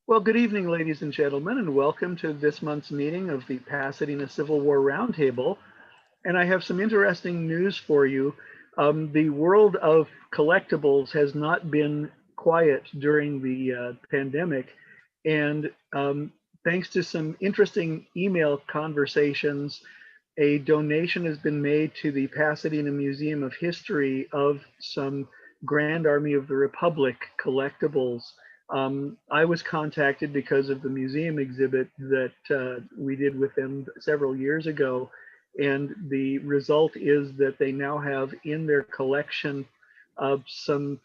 Well, good evening, ladies and gentlemen, and welcome to this month's meeting of the Pasadena Civil War Roundtable. And I have some interesting news for you. The world of collectibles has not been quiet during the pandemic. And thanks to some interesting email conversations, a donation has been made to the Pasadena Museum of History of some Grand Army of the Republic collectibles. I was contacted because of the museum exhibit that we did with them several years ago. And the result is that they now have in their collection some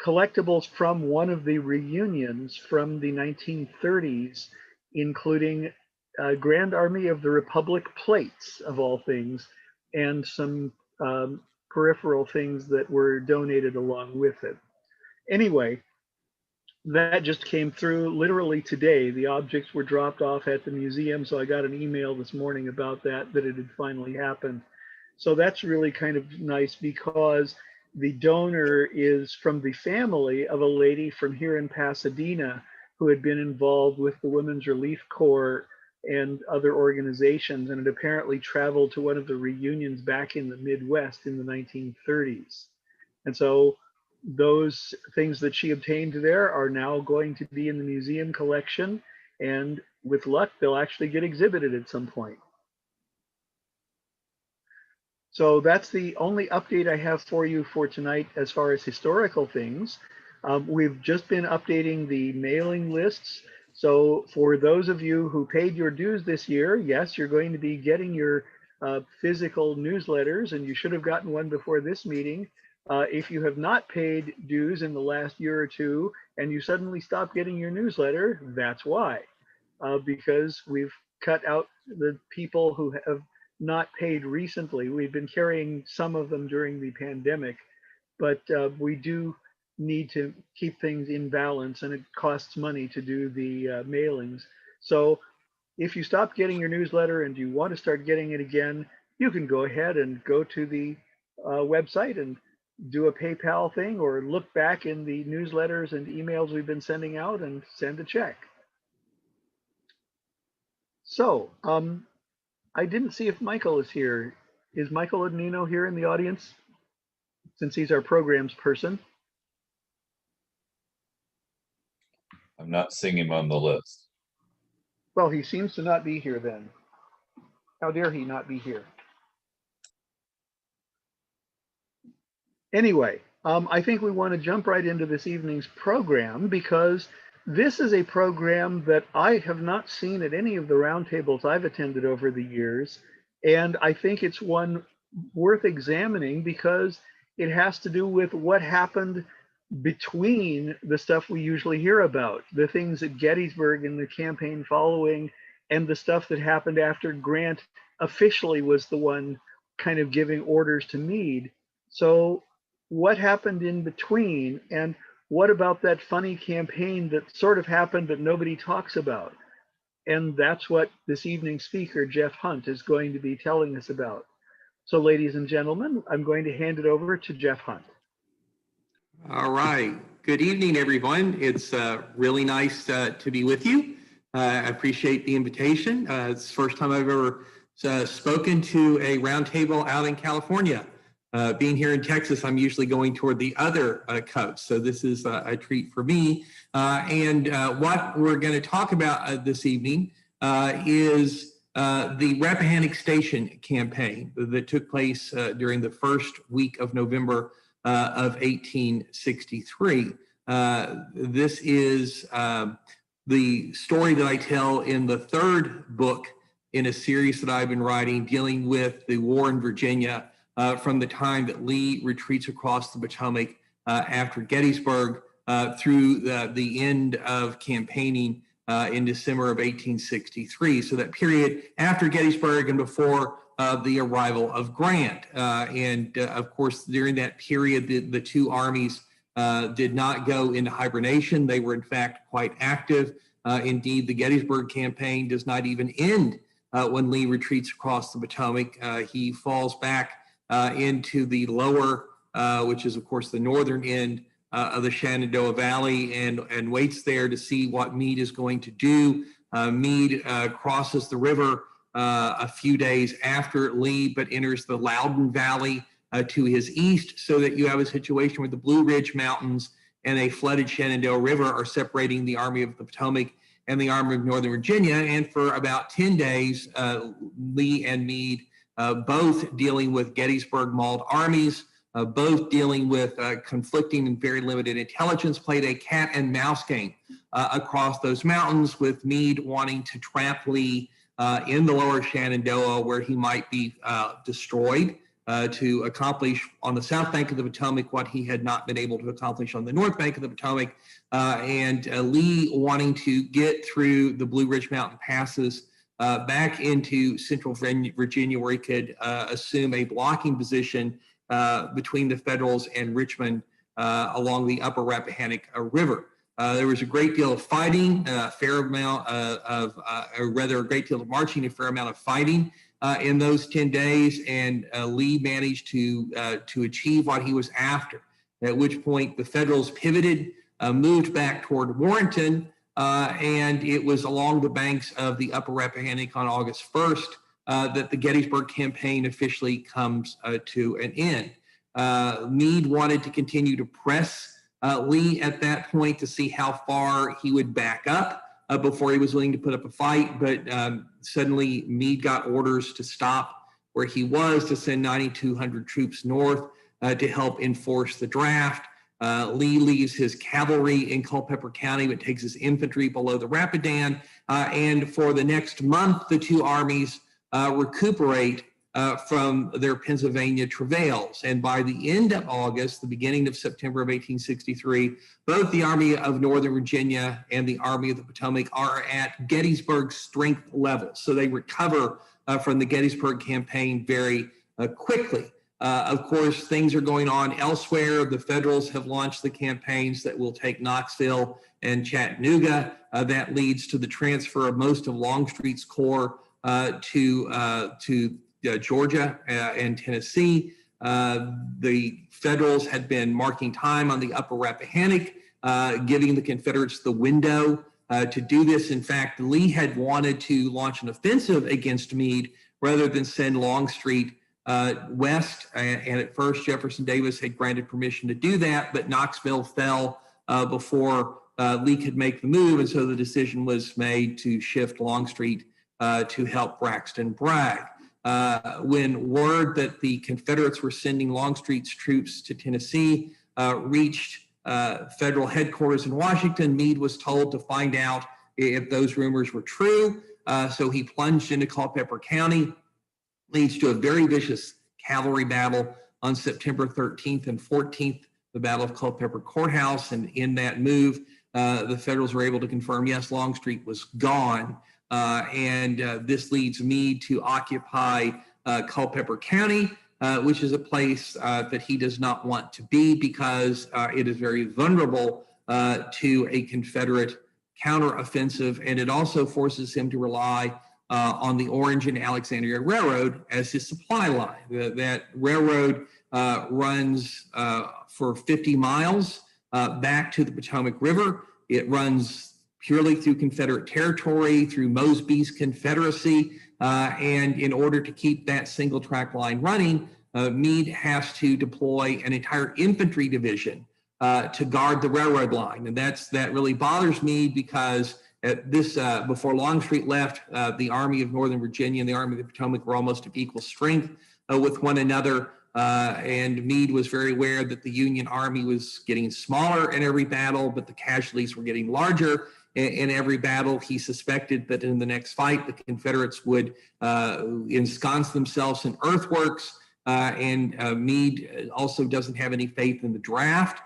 collectibles from one of the reunions from the 1930s, including Grand Army of the Republic plates, of all things, and some peripheral things that were donated along with it. Anyway, that just came through literally today. The objects were dropped off at the museum, so I got an email this morning about that it had finally happened. So that's really kind of nice because the donor is from the family of a lady from here in Pasadena who had been involved with the Women's Relief Corps and other organizations, and had apparently traveled to one of the reunions back in the Midwest in the 1930s. And so those things that she obtained there are now going to be in the museum collection, and with luck, they'll actually get exhibited at some point. So that's the only update I have for you for tonight as far as historical things. We've just been updating the mailing lists. So for those of you who paid your dues this year, yes, you're going to be getting your physical newsletters, and you should have gotten one before this meeting. If you have not paid dues in the last year or two and you suddenly stop getting your newsletter, that's why. Because we've cut out the people who have not paid recently. We've been carrying some of them during the pandemic, but we do need to keep things in balance, and it costs money to do the mailings. So if you stop getting your newsletter and you want to start getting it again, you can go ahead and go to the website and do a PayPal thing, or look back in the newsletters and emails we've been sending out and send a check. So I didn't see if Michael is here. Is Michael Odnino here in the audience, since he's our programs person? I'm not seeing him on the list. Well, he seems to not be here then. How dare he not be here? Anyway, I think we want to jump right into this evening's program, because this is a program that I have not seen at any of the roundtables I've attended over the years. And I think it's one worth examining because it has to do with what happened between the stuff we usually hear about, the things at Gettysburg and the campaign following, and the stuff that happened after Grant officially was the one kind of giving orders to Meade. So what happened in between, and what about that funny campaign that sort of happened but nobody talks about? And that's what this evening's speaker, Jeff Hunt, is going to be telling us about. So ladies and gentlemen, I'm going to hand it over to Jeff Hunt. All right. Good evening, everyone. It's really nice to be with you. I appreciate the invitation. It's the first time I've ever spoken to a roundtable out in California. Being here in Texas, I'm usually going toward the other coast, so this is a treat for me. And what we're going to talk about this evening is the Rappahannock Station campaign that took place during the first week of November of 1863. This is the story that I tell in the third book in a series that I've been writing dealing with the war in Virginia from the time that Lee retreats across the Potomac after Gettysburg through the end of campaigning in December of 1863. So that period after Gettysburg and before the arrival of Grant. And of course, during that period, the two armies did not go into hibernation. They were in fact quite active. Indeed, the Gettysburg campaign does not even end when Lee retreats across the Potomac. He falls back into the lower, which is of course the northern end of the Shenandoah Valley and waits there to see what Meade is going to do. Meade crosses the river a few days after Lee, but enters the Loudoun Valley to his east, so that you have a situation where the Blue Ridge Mountains and a flooded Shenandoah River are separating the Army of the Potomac and the Army of Northern Virginia. And for about 10 days, Lee and Meade both dealing with Gettysburg mauled armies, both dealing with conflicting and very limited intelligence, played a cat and mouse game across those mountains, with Meade wanting to trap Lee in the lower Shenandoah, where he might be destroyed, to accomplish on the south bank of the Potomac what he had not been able to accomplish on the north bank of the Potomac, and Lee wanting to get through the Blue Ridge Mountain passes back into central Virginia, where he could assume a blocking position between the Federals and Richmond along the upper Rappahannock River. There was a great deal of fighting, a great deal of marching, a fair amount of fighting in those 10 days, and Lee managed to achieve what he was after, at which point the Federals pivoted, moved back toward Warrenton, and it was along the banks of the upper Rappahannock on August 1st that the Gettysburg campaign officially comes to an end. Meade wanted to continue to press Lee at that point to see how far he would back up before he was willing to put up a fight, but suddenly Meade got orders to stop where he was, to send 9,200 troops north to help enforce the draft. Lee leaves his cavalry in Culpeper County, but takes his infantry below the Rapidan, and for the next month, the two armies recuperate from their Pennsylvania travails. And by the end of August, the beginning of September of 1863, both the Army of Northern Virginia and the Army of the Potomac are at Gettysburg strength level. So they recover from the Gettysburg campaign very quickly. Of course, things are going on elsewhere. The Federals have launched the campaigns that will take Knoxville and Chattanooga. That leads to the transfer of most of Longstreet's corps to Georgia and Tennessee. The Federals had been marking time on the upper Rappahannock, giving the Confederates the window to do this. In fact, Lee had wanted to launch an offensive against Meade rather than send Longstreet west. And at first, Jefferson Davis had granted permission to do that, but Knoxville fell before Lee could make the move. And so the decision was made to shift Longstreet to help Braxton Bragg. When word that the Confederates were sending Longstreet's troops to Tennessee reached federal headquarters in Washington, Meade was told to find out if those rumors were true. So he plunged into Culpeper County, leads to a very vicious cavalry battle on September 13th and 14th, the Battle of Culpeper Courthouse. And in that move, the Federals were able to confirm, yes, Longstreet was gone. And this leads Meade to occupy Culpeper County, which is a place that he does not want to be, because it is very vulnerable to a Confederate counteroffensive. And it also forces him to rely on the Orange and Alexandria Railroad as his supply line. That railroad runs for 50 miles back to the Potomac River. It runs purely through Confederate territory, through Mosby's Confederacy. And in order to keep that single track line running, Meade has to deploy an entire infantry division to guard the railroad line. And that really bothers Meade, because at this, before Longstreet left, the Army of Northern Virginia and the Army of the Potomac were almost of equal strength with one another. And Meade was very aware that the Union Army was getting smaller in every battle, but the casualties were getting larger in every battle. He suspected that in the next fight, the Confederates would ensconce themselves in earthworks. And Meade also doesn't have any faith in the draft.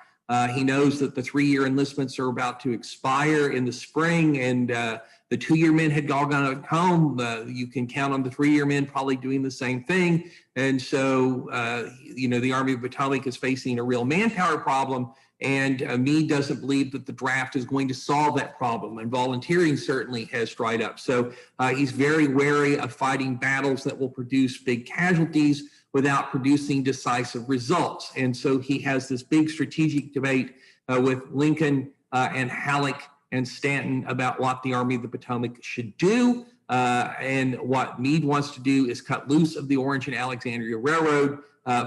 He knows that the 3-year enlistments are about to expire in the spring, and the 2-year men had all gone home. You can count on the 3-year men probably doing the same thing. And so, the Army of the Potomac is facing a real manpower problem, and Meade doesn't believe that the draft is going to solve that problem. And volunteering certainly has dried up. So he's very wary of fighting battles that will produce big casualties without producing decisive results. And so he has this big strategic debate with Lincoln and Halleck and Stanton about what the Army of the Potomac should do. And what Meade wants to do is cut loose of the Orange and Alexandria Railroad,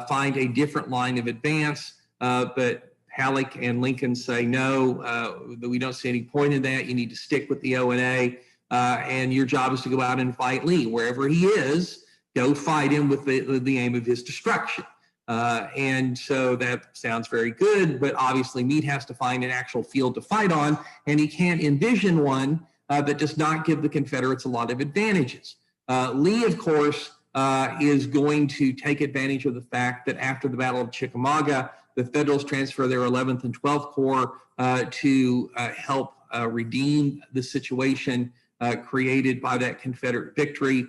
find a different line of advance. But Halleck and Lincoln say, no, we don't see any point in that. You need to stick with the O&A, and your job is to go out and fight Lee. Wherever he is, go fight him with the aim of his destruction. And so that sounds very good, but obviously Meade has to find an actual field to fight on, and he can't envision one that does not give the Confederates a lot of advantages. Lee, of course, is going to take advantage of the fact that after the Battle of Chickamauga, the Federals transfer their 11th and 12th Corps to help redeem the situation created by that Confederate victory.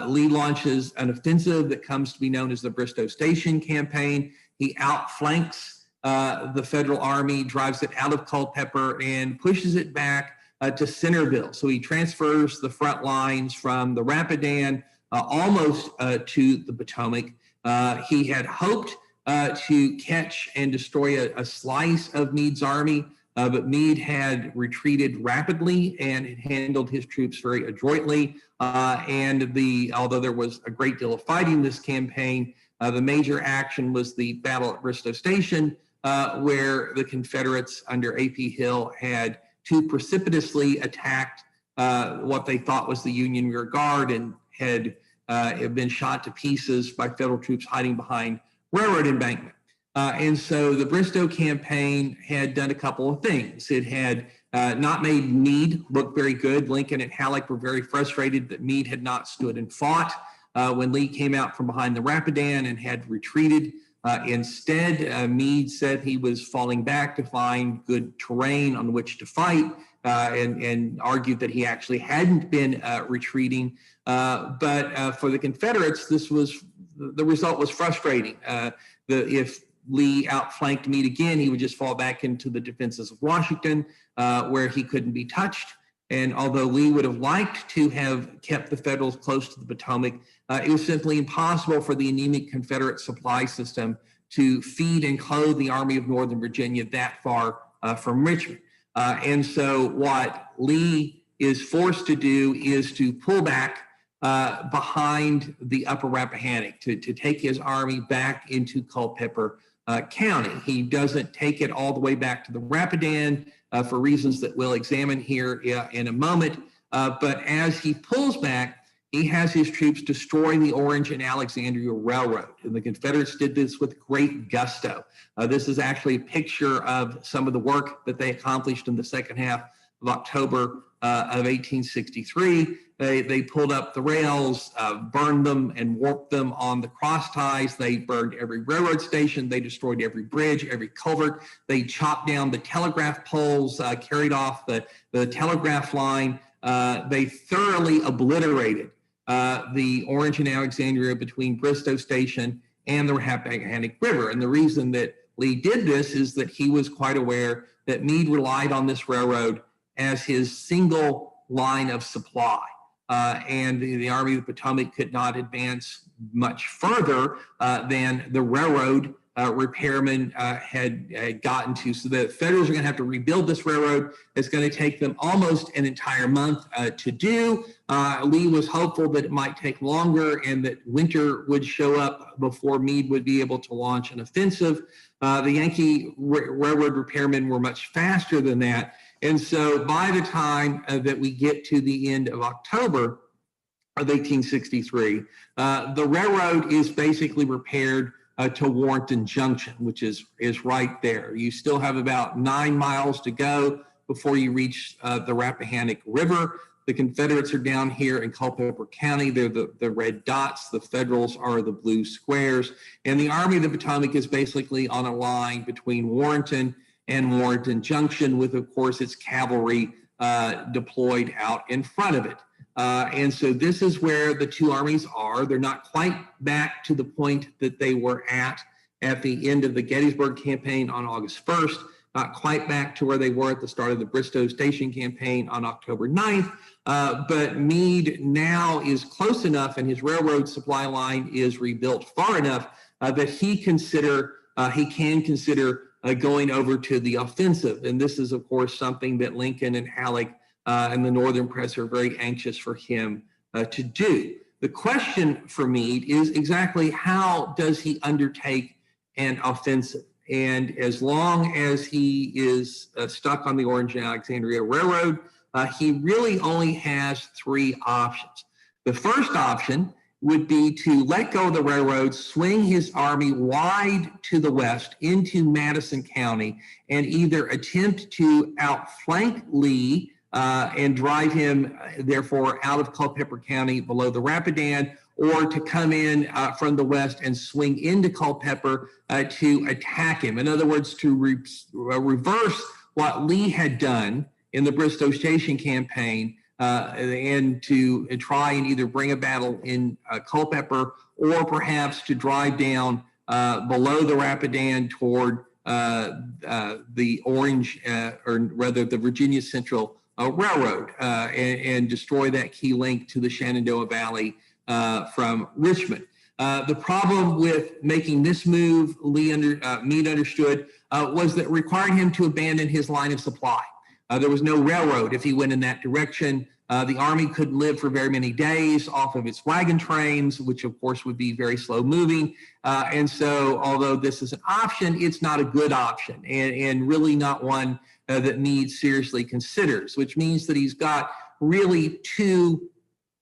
Lee launches an offensive that comes to be known as the Bristow Station campaign. He outflanks the Federal Army, drives it out of Culpeper, and pushes it back to Centerville. So he transfers the front lines from the Rapidan almost to the Potomac. He had hoped to catch and destroy a slice of Meade's army, but Meade had retreated rapidly and had handled his troops very adroitly. Although there was a great deal of fighting this campaign, the major action was the battle at Bristow Station, where the Confederates under A.P. Hill had too precipitously attacked what they thought was the Union rear guard and had been shot to pieces by Federal troops hiding behind railroad embankment. And so the Bristow campaign had done a couple of things. It had not made Meade look very good. Lincoln and Halleck were very frustrated that Meade had not stood and fought when Lee came out from behind the Rapidan and had retreated. Instead, Meade said he was falling back to find good terrain on which to fight, and argued that he actually hadn't been retreating. But for the Confederates, the result was frustrating. If Lee outflanked Meade again, he would just fall back into the defenses of Washington, where he couldn't be touched. And although Lee would have liked to have kept the Federals close to the Potomac, it was simply impossible for the anemic Confederate supply system to feed and clothe the Army of Northern Virginia that far from Richmond. And so what Lee is forced to do is to pull back behind the upper Rappahannock, to take his army back into Culpeper County. He doesn't take it all the way back to the Rapidan for reasons that we'll examine here in a moment. But as he pulls back, he has his troops destroy the Orange and Alexandria Railroad. And the Confederates did this with great gusto. This is actually a picture of some of the work that they accomplished in the second half of October of 1863. They pulled up the rails, burned them and warped them on the cross ties. They burned every railroad station. They destroyed every bridge, every culvert. They chopped down the telegraph poles, carried off the telegraph line. They thoroughly obliterated the Orange and Alexandria between Bristow Station and the Rappahannock River. And the reason that Lee did this is that he was quite aware that Meade relied on this railroad as his single line of supply. And the Army of the Potomac could not advance much further than the railroad repairmen had gotten to. So the Federals are going to have to rebuild this railroad. It's going to take them almost an entire month to do. Lee was hopeful that it might take longer and that winter would show up before Meade would be able to launch an offensive. The Yankee railroad repairmen were much faster than that. And so by the time that we get to the end of October of 1863, the railroad is basically repaired to Warrenton Junction, which is right there. You still have about 9 miles to go before you reach the Rappahannock River. The Confederates are down here in Culpeper County. They're the red dots. The Federals are the blue squares. And the Army of the Potomac is basically on a line between Warrenton and Warrenton Junction, with, of course, its cavalry deployed out in front of it. And so this is where the two armies are. They're not quite back to the point that they were at the end of the Gettysburg campaign on August 1st, not quite back to where they were at the start of the Bristow Station campaign on October 9th. But Meade now is close enough, and his railroad supply line is rebuilt far enough that he can consider going over to the offensive. And this is, of course, something that Lincoln and Halleck and the Northern press are very anxious for him to do. The question for Meade is exactly how does he undertake an offensive? And as long as he is stuck on the Orange and Alexandria Railroad, he really only has three options. The first option would be to let go of the railroad, swing his army wide to the west into Madison County, and either attempt to outflank Lee and drive him, therefore, out of Culpeper County below the Rapidan, or to come in from the west and swing into Culpeper to attack him. In other words, to reverse what Lee had done in the Bristow Station campaign, and to try and either bring a battle in Culpeper, or perhaps to drive down below the Rapidan toward the Orange, or rather the Virginia Central Railroad, and destroy that key link to the Shenandoah Valley from Richmond. The problem with making this move, Meade understood, was that it required him to abandon his line of supply. There was no railroad if he went in that direction. The Army couldn't live for very many days off of its wagon trains, which of course would be very slow moving. And so although this is an option, it's not a good option, and really not one that Meade seriously considers, which means that he's got really two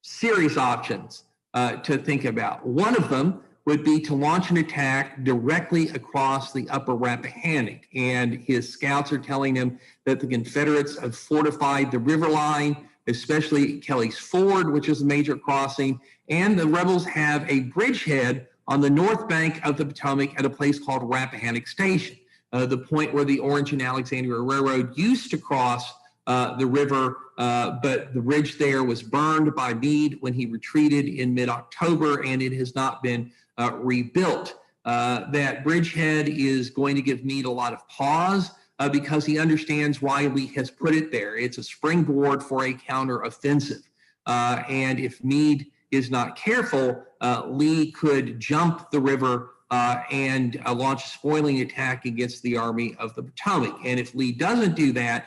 serious options to think about. One of them would be to launch an attack directly across the upper Rappahannock. And his scouts are telling him that the Confederates have fortified the river line, especially Kelly's Ford, which is a major crossing. And the rebels have a bridgehead on the north bank of the Potomac at a place called Rappahannock Station, the point where the Orange and Alexandria Railroad used to cross the river, but the bridge there was burned by Meade when he retreated in mid-October, and it has not been rebuilt. That bridgehead is going to give Meade a lot of pause because he understands why Lee has put it there. It's a springboard for a counteroffensive. And if Meade is not careful, Lee could jump the river and launch a spoiling attack against the Army of the Potomac. And if Lee doesn't do that,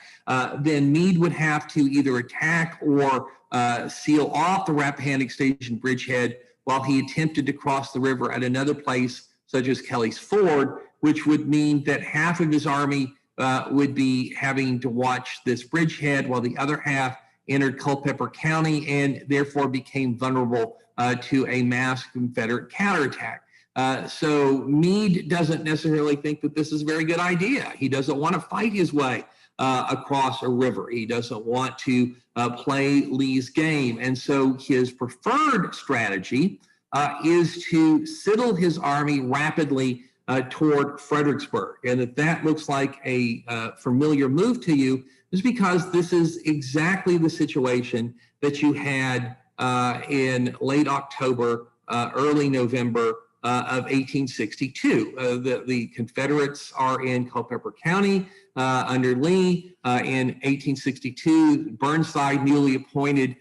then Meade would have to either attack or seal off the Rappahannock Station bridgehead while he attempted to cross the river at another place, such as Kelly's Ford, which would mean that half of his army would be having to watch this bridgehead while the other half entered Culpeper County and therefore became vulnerable to a mass Confederate counterattack. So Meade doesn't necessarily think that this is a very good idea. He doesn't want to fight his way across a river. He doesn't want to play Lee's game. And so his preferred strategy is to settle his army rapidly toward Fredericksburg. And if that looks like a familiar move to you, is because this is exactly the situation that you had in late October, early November of 1862. The Confederates are in Culpeper County under Lee. In 1862, Burnside, newly appointed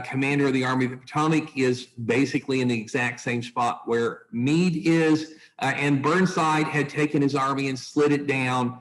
commander of the Army of the Potomac, is basically in the exact same spot where Meade is. And Burnside had taken his army and slid it down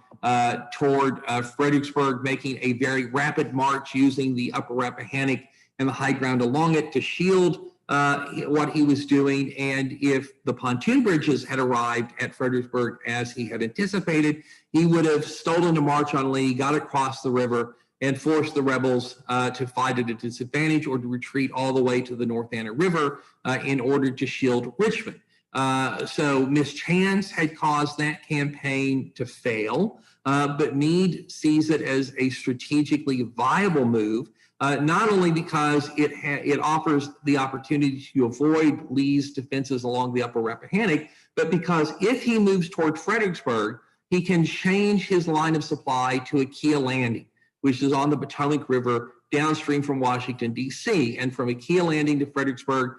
toward Fredericksburg, making a very rapid march using the upper Rappahannock and the high ground along it to shield what he was doing. And if the pontoon bridges had arrived at Fredericksburg as he had anticipated, he would have stolen a march on Lee, got across the river, and forced the rebels to fight at a disadvantage or to retreat all the way to the North Anna River in order to shield Richmond. So mischance had caused that campaign to fail, but Meade sees it as a strategically viable move, not only because it offers the opportunity to avoid Lee's defenses along the upper Rappahannock, but because if he moves toward Fredericksburg, he can change his line of supply to Akia Landing, which is on the Potomac River downstream from Washington, D.C. And from Akia Landing to Fredericksburg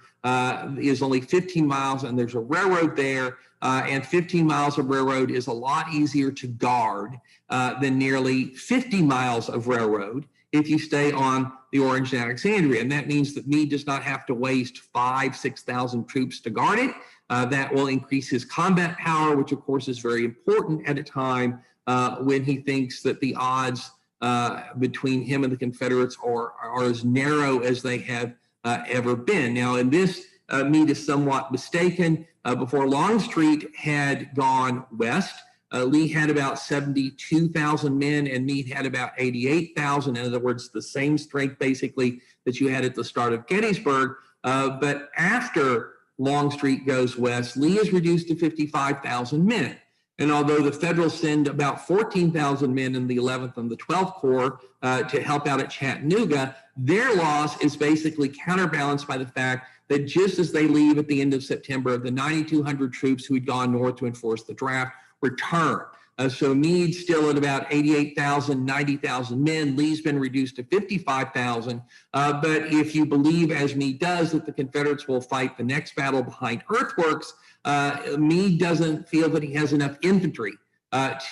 is only 15 miles, and there's a railroad there, and 15 miles of railroad is a lot easier to guard than nearly 50 miles of railroad if you stay on the Orange and Alexandria. And that means that Meade does not have to waste 6,000 troops to guard it. That will increase his combat power, which of course is very important at a time when he thinks that the odds between him and the Confederates are as narrow as they have ever been. Now, in this, Meade is somewhat mistaken. Before Longstreet had gone west, Lee had about 72,000 men and Meade had about 88,000. In other words, the same strength basically that you had at the start of Gettysburg. But after Longstreet goes west, Lee is reduced to 55,000 men. And although the Federals send about 14,000 men in the 11th and the 12th Corps to help out at Chattanooga, their loss is basically counterbalanced by the fact that just as they leave at the end of September, the 9,200 troops who had gone north to enforce the draft return. So Meade's still at about 88,000, 90,000 men. Lee's been reduced to 55,000. But if you believe, as Meade does, that the Confederates will fight the next battle behind earthworks, Meade doesn't feel that he has enough infantry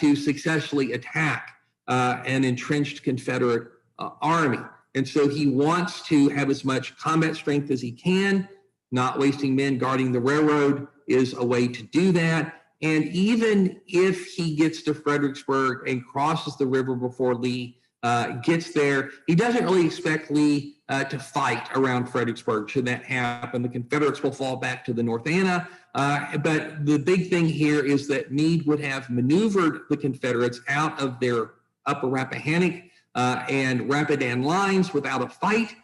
to successfully attack an entrenched Confederate army. And so he wants to have as much combat strength as he can. Not wasting men guarding the railroad is a way to do that. And even if he gets to Fredericksburg and crosses the river before Lee gets there, he doesn't really expect Lee to fight around Fredericksburg. Should that happen, the Confederates will fall back to the North Anna. But the big thing here is that Meade would have maneuvered the Confederates out of their upper Rappahannock and Rapidan lines without a fight.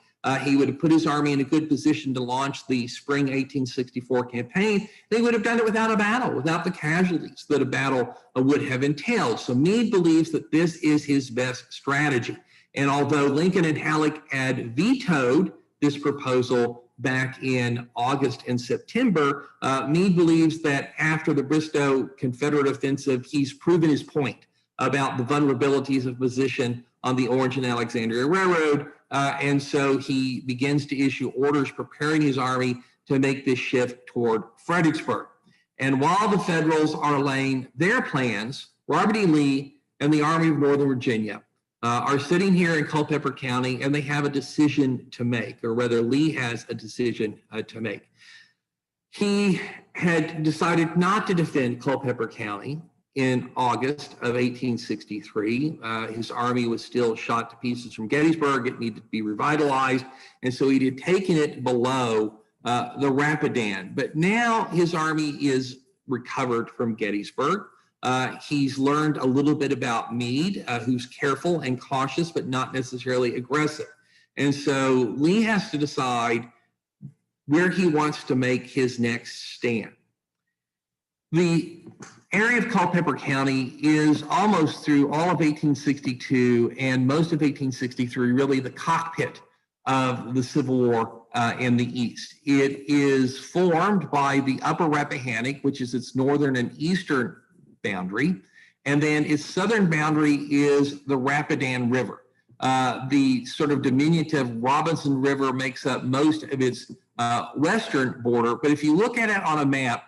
He would have put his army in a good position to launch the spring 1864 campaign. They would have done it without a battle, without the casualties that a battle would have entailed. So Meade believes that this is his best strategy. And although Lincoln and Halleck had vetoed this proposal back in August and September, Meade believes that after the Bristow Confederate offensive, he's proven his point about the vulnerabilities of position on the Orange and Alexandria Railroad. And so he begins to issue orders preparing his army to make this shift toward Fredericksburg. And while the Federals are laying their plans, Robert E. Lee and the Army of Northern Virginia are sitting here in Culpeper County, and they have a decision to make, or rather Lee has a decision to make. He had decided not to defend Culpeper County in August of 1863. His army was still shot to pieces from Gettysburg. It needed to be revitalized. And so he had taken it below the Rapidan. But now his army is recovered from Gettysburg. He's learned a little bit about Meade, who's careful and cautious, but not necessarily aggressive. And so Lee has to decide where he wants to make his next stand. The area of Culpeper County is almost through all of 1862 and most of 1863 really the cockpit of the Civil War in the East. It is formed by the Upper Rappahannock, which is its northern and eastern boundary, and then its southern boundary is the Rapidan River. The sort of diminutive Robinson River makes up most of its western border, but if you look at it on a map,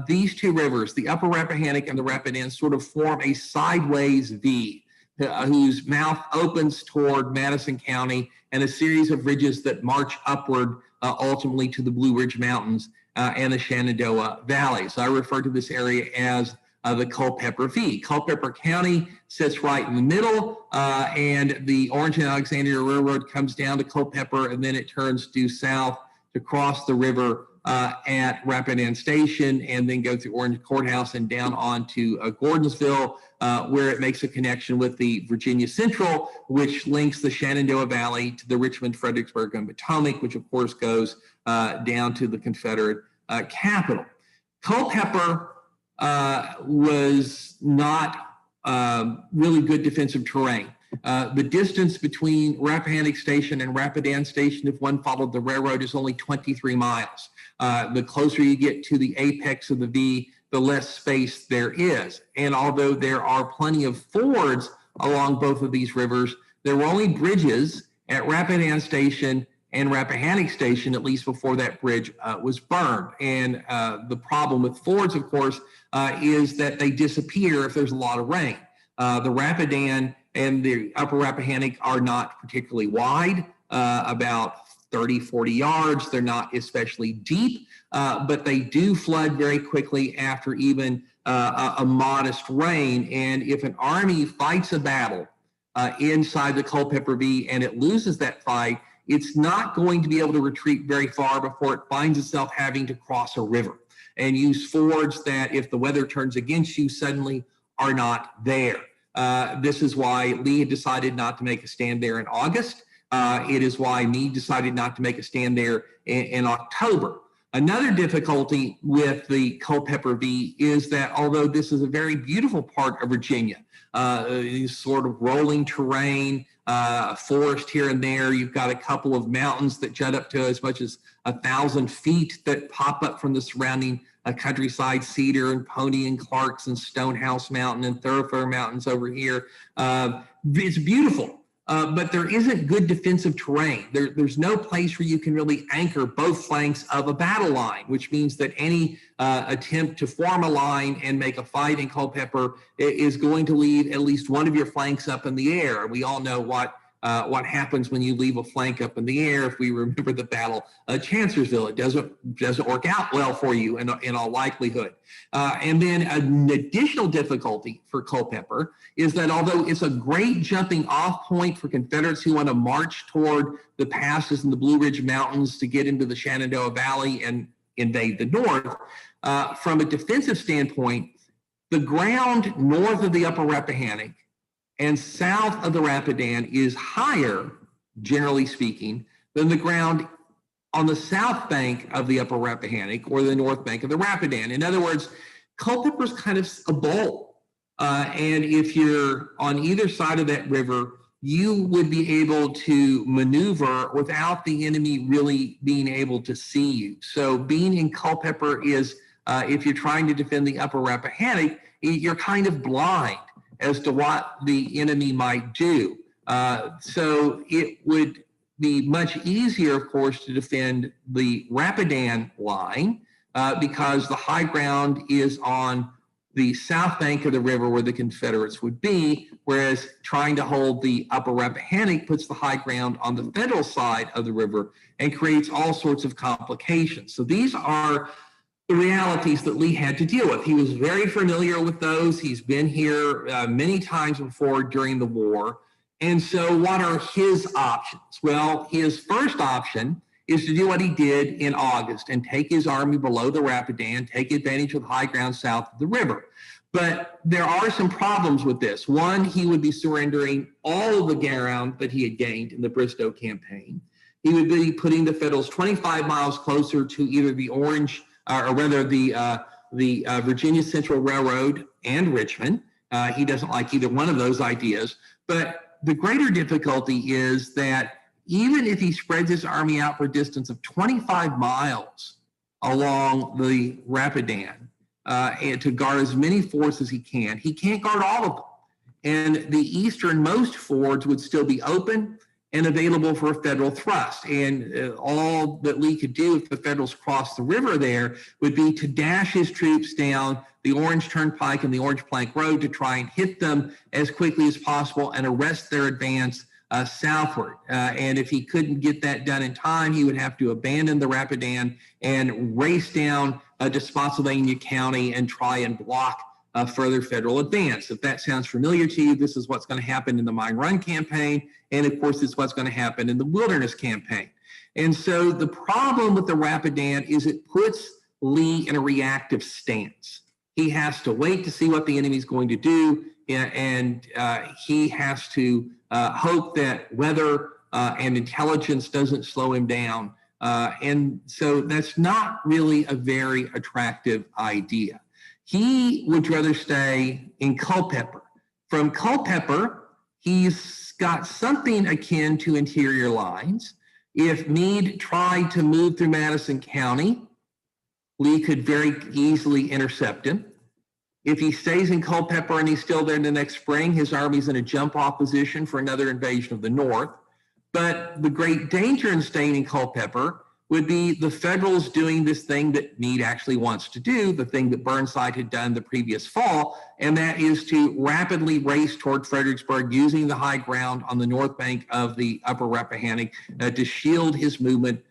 these two rivers, the Upper Rappahannock and the Rapidan, sort of form a sideways V, whose mouth opens toward Madison County and a series of ridges that march upward ultimately to the Blue Ridge Mountains and the Shenandoah Valley. So I refer to this area as the Culpeper V. Culpeper County sits right in the middle, and the Orange and Alexandria Railroad comes down to Culpeper, and then it turns due south to cross the river at Rapidan Station and then go through Orange Courthouse and down on to Gordonsville, where it makes a connection with the Virginia Central, which links the Shenandoah Valley to the Richmond, Fredericksburg, and Potomac, which of course goes down to the Confederate capital. Culpeper was not really good defensive terrain. The distance between Rappahannock Station and Rapidan Station, if one followed the railroad, is only 23 miles. The closer you get to the apex of the V, the less space there is. And although there are plenty of fords along both of these rivers, there were only bridges at Rapidan Station and Rappahannock Station, at least before that bridge was burned. And the problem with fords, of course, is that they disappear if there's a lot of rain. The Rapidan and the Upper Rappahannock are not particularly wide, about 30, 40 yards. They're not especially deep, but they do flood very quickly after even a modest reign. And if an army fights a battle inside the Culpeper V and it loses that fight, it's not going to be able to retreat very far before it finds itself having to cross a river and use fords that, if the weather turns against you, suddenly are not there. This is why Lee had decided not to make a stand there in August. It is why Meade decided not to make a stand there in October. Another difficulty with the Culpeper V is that although this is a very beautiful part of Virginia, sort of rolling terrain, forest here and there, you've got a couple of mountains that jut up to as much as 1,000 feet that pop up from the surrounding countryside, Cedar and Pony and Clarks and Stonehouse Mountain and Thoroughfare Mountains over here. It's beautiful. But there isn't good defensive terrain. There's no place where you can really anchor both flanks of a battle line, which means that any attempt to form a line and make a fight in Culpeper is going to leave at least one of your flanks up in the air. We all know what happens when you leave a flank up in the air. If we remember the battle of Chancellorsville, it doesn't work out well for you in all likelihood. And then an additional difficulty for Culpeper is that although it's a great jumping off point for Confederates who want to march toward the passes in the Blue Ridge Mountains to get into the Shenandoah Valley and invade the north, from a defensive standpoint, the ground north of the Upper Rappahannock and south of the Rapidan is higher, generally speaking, than the ground on the south bank of the Upper Rappahannock or the north bank of the Rapidan. In other words, Culpeper's kind of a bowl. And if you're on either side of that river, you would be able to maneuver without the enemy really being able to see you. So being in Culpeper is, if you're trying to defend the Upper Rappahannock, you're kind of blind as to what the enemy might do. So it would be much easier, of course, to defend the Rapidan line because the high ground is on the south bank of the river where the Confederates would be, whereas trying to hold the Upper Rappahannock puts the high ground on the Federal side of the river and creates all sorts of complications. So these are the realities that Lee had to deal with. He was very familiar with those. He's been here many times before during the war. And so what are his options? Well, his first option is to do what he did in August and take his army below the Rapidan, take advantage of the high ground south of the river. But there are some problems with this. One, he would be surrendering all of the ground that he had gained in the Bristow campaign. He would be putting the Federals 25 miles closer to either the Orange or rather the Virginia Central Railroad and Richmond. He doesn't like either one of those ideas. But the greater difficulty is that even if he spreads his army out for a distance of 25 miles along the Rapidan and to guard as many forts as he can't guard all of them. And the easternmost fords would still be open and available for a Federal thrust. And all that Lee could do if the Federals crossed the river there would be to dash his troops down the Orange Turnpike and the Orange Plank Road to try and hit them as quickly as possible and arrest their advance southward. And if he couldn't get that done in time, he would have to abandon the Rapidan and race down to Spotsylvania County and try and block further Federal advance. If that sounds familiar to you, this is what's going to happen in the Mine Run campaign. And of course, it's what's going to happen in the Wilderness campaign. And so the problem with the Rapidan is it puts Lee in a reactive stance. He has to wait to see what the enemy's going to do. And he has to hope that weather and intelligence doesn't slow him down. And so that's not really a very attractive idea. He would rather stay in Culpeper. From Culpeper, he's got something akin to interior lines. If Meade tried to move through Madison County, Lee could very easily intercept him. If he stays in Culpeper and he's still there in the next spring, his army's in a jump-off position for another invasion of the North. But the great danger in staying in Culpeper would be the Federals doing this thing that Meade actually wants to do, the thing that Burnside had done the previous fall, and that is to rapidly race toward Fredericksburg using the high ground on the north bank of the Upper Rappahannock to shield his movement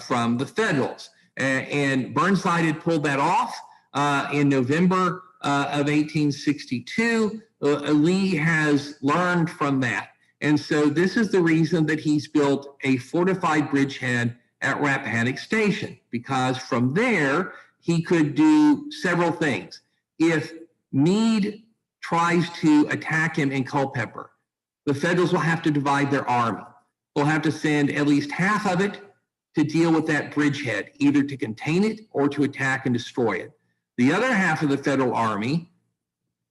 from the Federals. And Burnside had pulled that off in November of 1862, Lee has learned from that. And so this is the reason that he's built a fortified bridgehead at Rappahannock Station, because from there he could do several things. If Meade tries to attack him in Culpeper, the Federals will have to divide their army. They'll have to send at least half of it to deal with that bridgehead, either to contain it or to attack and destroy it. The other half of the Federal Army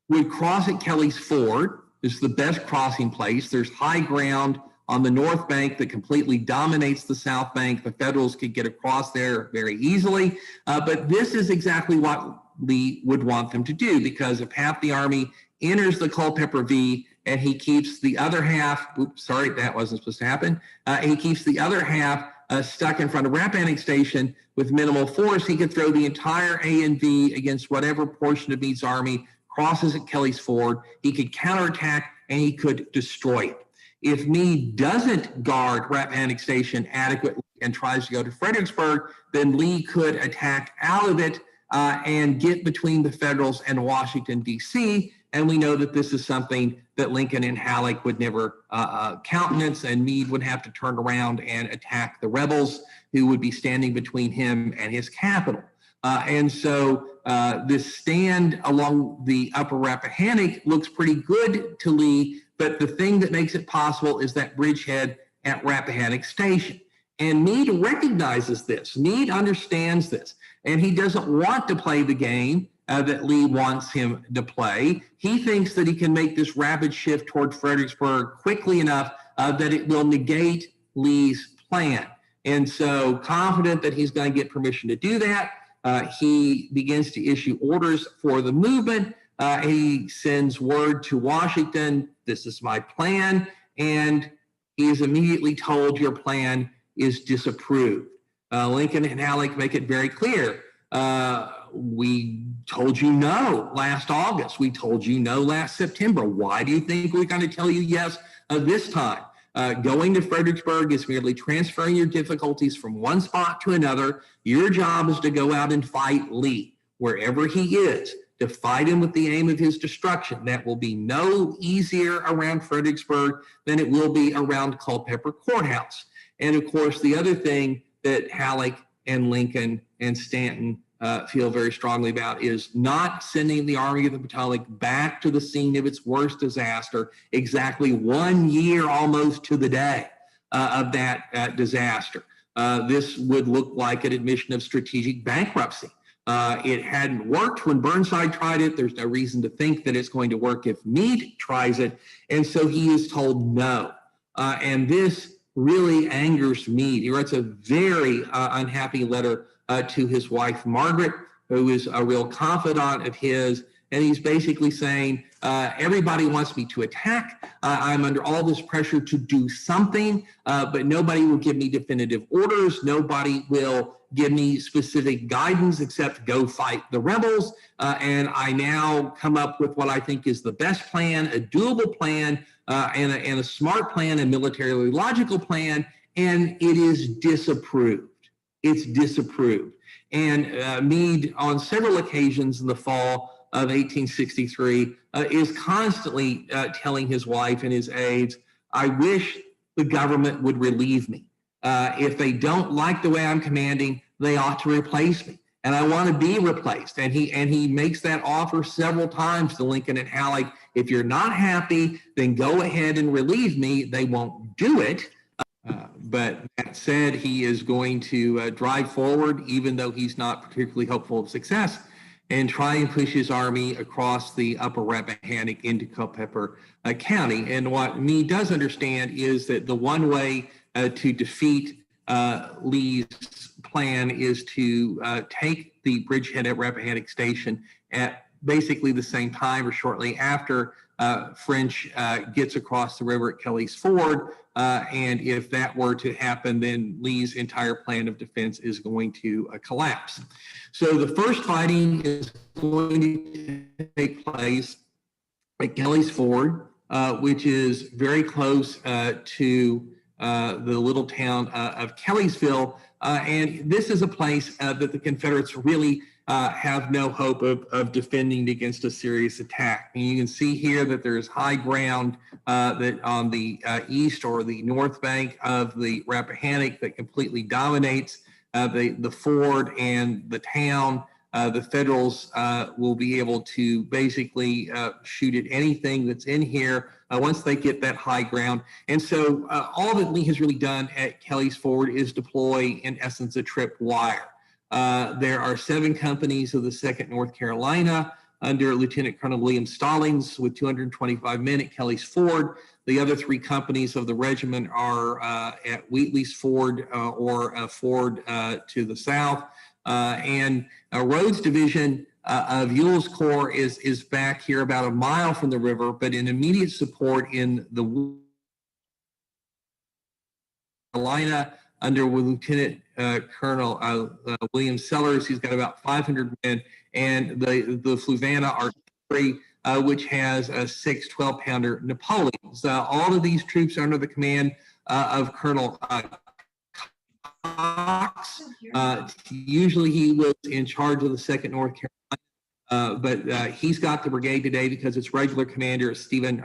would cross at Kelly's Ford. It's the best crossing place. There's high ground on the north bank that completely dominates the south bank. The Federals could get across there very easily. But this is exactly what Lee would want them to do, because if half the army enters the Culpeper V and he keeps the other half, oops, sorry, that wasn't supposed to happen. He keeps the other half stuck in front of Rappahannock Station with minimal force, he could throw the entire A and V against whatever portion of Meade's army crosses at Kelly's Ford. He could counterattack and he could destroy it. If Meade doesn't guard Rappahannock Station adequately and tries to go to Fredericksburg, then Lee could attack out of it and get between the Federals and Washington, D.C. And we know that this is something that Lincoln and Halleck would never countenance, and Meade would have to turn around and attack the rebels who would be standing between him and his capital. And so this stand along the upper Rappahannock looks pretty good to Lee, but the thing that makes it possible is that bridgehead at Rappahannock Station. And Meade recognizes this. Meade understands this, and he doesn't want to play the game that Lee wants him to play. He thinks that he can make this rapid shift toward Fredericksburg quickly enough that it will negate Lee's plan. And so, confident that he's going to get permission to do that, he begins to issue orders for the movement. He sends word to Washington, this is my plan, and he is immediately told your plan is disapproved. Lincoln and Halleck make it very clear. We told you no last August. We told you no last September. Why do you think we're going to tell you yes this time? Going to Fredericksburg is merely transferring your difficulties from one spot to another. Your job is to go out and fight Lee, wherever he is, to fight him with the aim of his destruction. That will be no easier around Fredericksburg than it will be around Culpeper Courthouse. And of course, the other thing that Halleck and Lincoln and Stanton feel very strongly about is not sending the Army of the Potomac back to the scene of its worst disaster exactly 1 year almost to the day of that disaster. This would look like an admission of strategic bankruptcy. It hadn't worked when Burnside tried it. There's no reason to think that it's going to work if Meade tries it. And so he is told no. And this really angers Meade. He writes a very unhappy letter to his wife, Margaret, who is a real confidant of his. And he's basically saying, everybody wants me to attack. I'm under all this pressure to do something, but nobody will give me definitive orders. Nobody will give me specific guidance except go fight the rebels. And I now come up with what I think is the best plan, a doable plan, and a smart plan, a militarily logical plan, and it is disapproved. It's disapproved. And Meade, on several occasions in the fall of 1863, is constantly telling his wife and his aides, I wish the government would relieve me. If they don't like the way I'm commanding, they ought to replace me. And I want to be replaced. And he makes that offer several times to Lincoln and Halleck. If you're not happy, then go ahead and relieve me. They won't do it. But that said, he is going to drive forward, even though he's not particularly hopeful of success, and try and push his army across the upper Rappahannock into Culpeper County. And what Meade does understand is that the one way to defeat Lee's plan is to take the bridgehead at Rappahannock Station at basically the same time or shortly after French gets across the river at Kelly's Ford. And if that were to happen, then Lee's entire plan of defense is going to collapse. So the first fighting is going to take place at Kelly's Ford, which is very close to the little town of Kellysville. And this is a place that the Confederates really have no hope of defending against a serious attack. And you can see here that there's high ground that on the east or the north bank of the Rappahannock that completely dominates the ford and the town. The Federals will be able to basically shoot at anything that's in here once they get that high ground. And so all that Lee has really done at Kelly's Ford is deploy, in essence, a trip wire. There are 7 companies of the 2nd North Carolina under Lieutenant Colonel William Stallings with 225 men at Kelly's Ford. The other 3 companies of the regiment are at Wheatley's Ford or a Ford to the south. And Rhodes Division of Ewell's Corps is back here about a mile from the river, but in immediate support in the Carolina under Lieutenant Colonel William Sellers. He's got about 500 men, and the Fluvanna Artillery, which has a 6 12-pounder Napoleons. All of these troops are under the command of Colonel Cox. Usually he was in charge of the 2nd North Carolina, but he's got the brigade today because its regular commander is Stephen,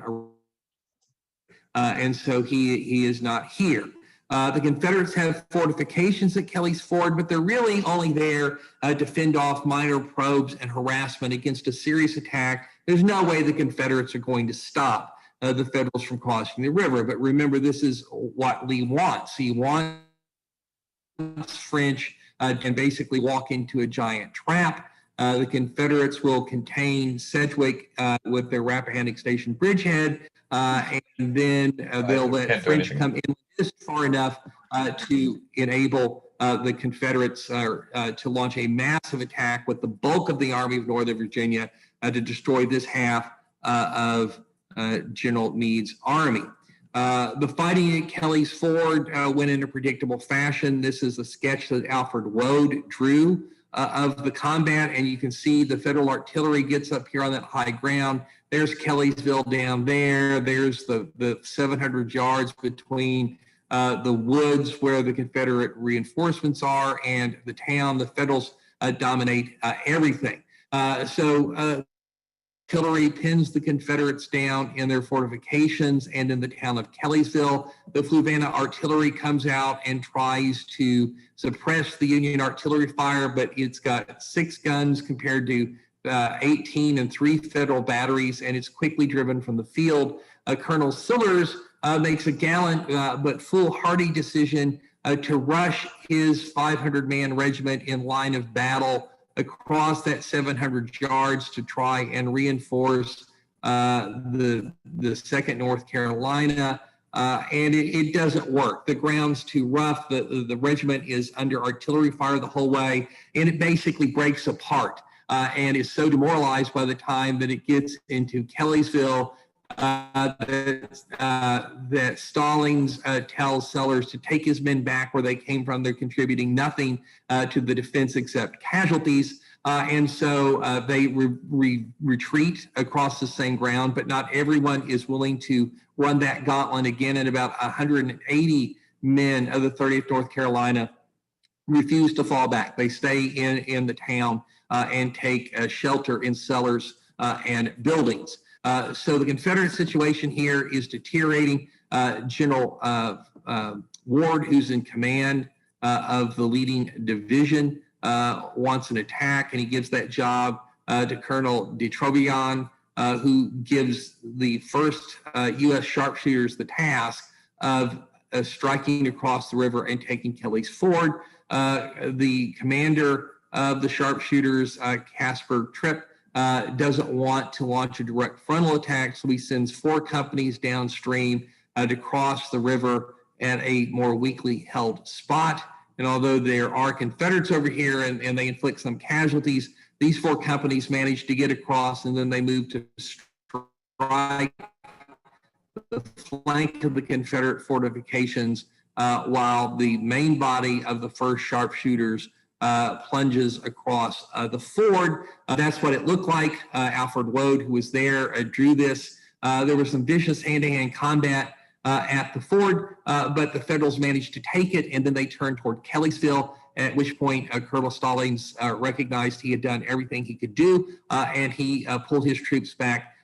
and so he is not here. The Confederates have fortifications at Kelly's Ford, but they're really only there to fend off minor probes and harassment against a serious attack. There's no way the Confederates are going to stop the Federals from crossing the river. But remember, this is what Lee wants. He wants French and basically walk into a giant trap. The Confederates will contain Sedgwick with their Rappahannock Station bridgehead, and then they'll let French come in just far enough to enable the Confederates to launch a massive attack with the bulk of the Army of Northern Virginia to destroy this half of General Meade's army. The fighting at Kelly's Ford went in a predictable fashion. This is a sketch that Alfred Woad drew of the combat, and you can see the Federal artillery gets up here on that high ground. There's Kellysville down there. There's the 700 yards between the woods where the Confederate reinforcements are and the town. The Federals dominate everything. So artillery pins the Confederates down in their fortifications and in the town of Kellysville. The Fluvanna artillery comes out and tries to suppress the Union artillery fire, but it's got 6 guns compared to 18 and 3 Federal batteries, and it's quickly driven from the field. Colonel Sillers makes a gallant but foolhardy decision to rush his 500-man regiment in line of battle across that 700 yards to try and reinforce the 2nd North Carolina, and it doesn't work. The ground's too rough. The regiment is under artillery fire the whole way, and it basically breaks apart and is so demoralized by the time that it gets into Kellysville that Stallings tells Sellers to take his men back where they came from. They're contributing nothing to the defense except casualties. And so they retreat across the same ground, but not everyone is willing to run that gauntlet again. And about 180 men of the 30th North Carolina refuse to fall back. They stay in the town and take shelter in cellars and buildings. So the Confederate situation here is deteriorating. General Ward, who's in command of the leading division, wants an attack, and he gives that job to Colonel de Trobriand, who gives the 1st U.S. sharpshooters the task of striking across the river and taking Kelly's Ford. The commander of the sharpshooters, Caspar Tripp, doesn't want to launch a direct frontal attack, so he sends 4 companies downstream to cross the river at a more weakly held spot. And although there are Confederates over here and they inflict some casualties, these 4 companies manage to get across, and then they move to strike the flank of the Confederate fortifications while the main body of the 1st sharpshooters plunges across the ford. That's what it looked like. Alfred Woad, who was there, drew this. There was some vicious hand-to-hand combat at the ford, but the Federals managed to take it, and then they turned toward Kellysville at which point Colonel Stallings recognized he had done everything he could do, and he pulled his troops back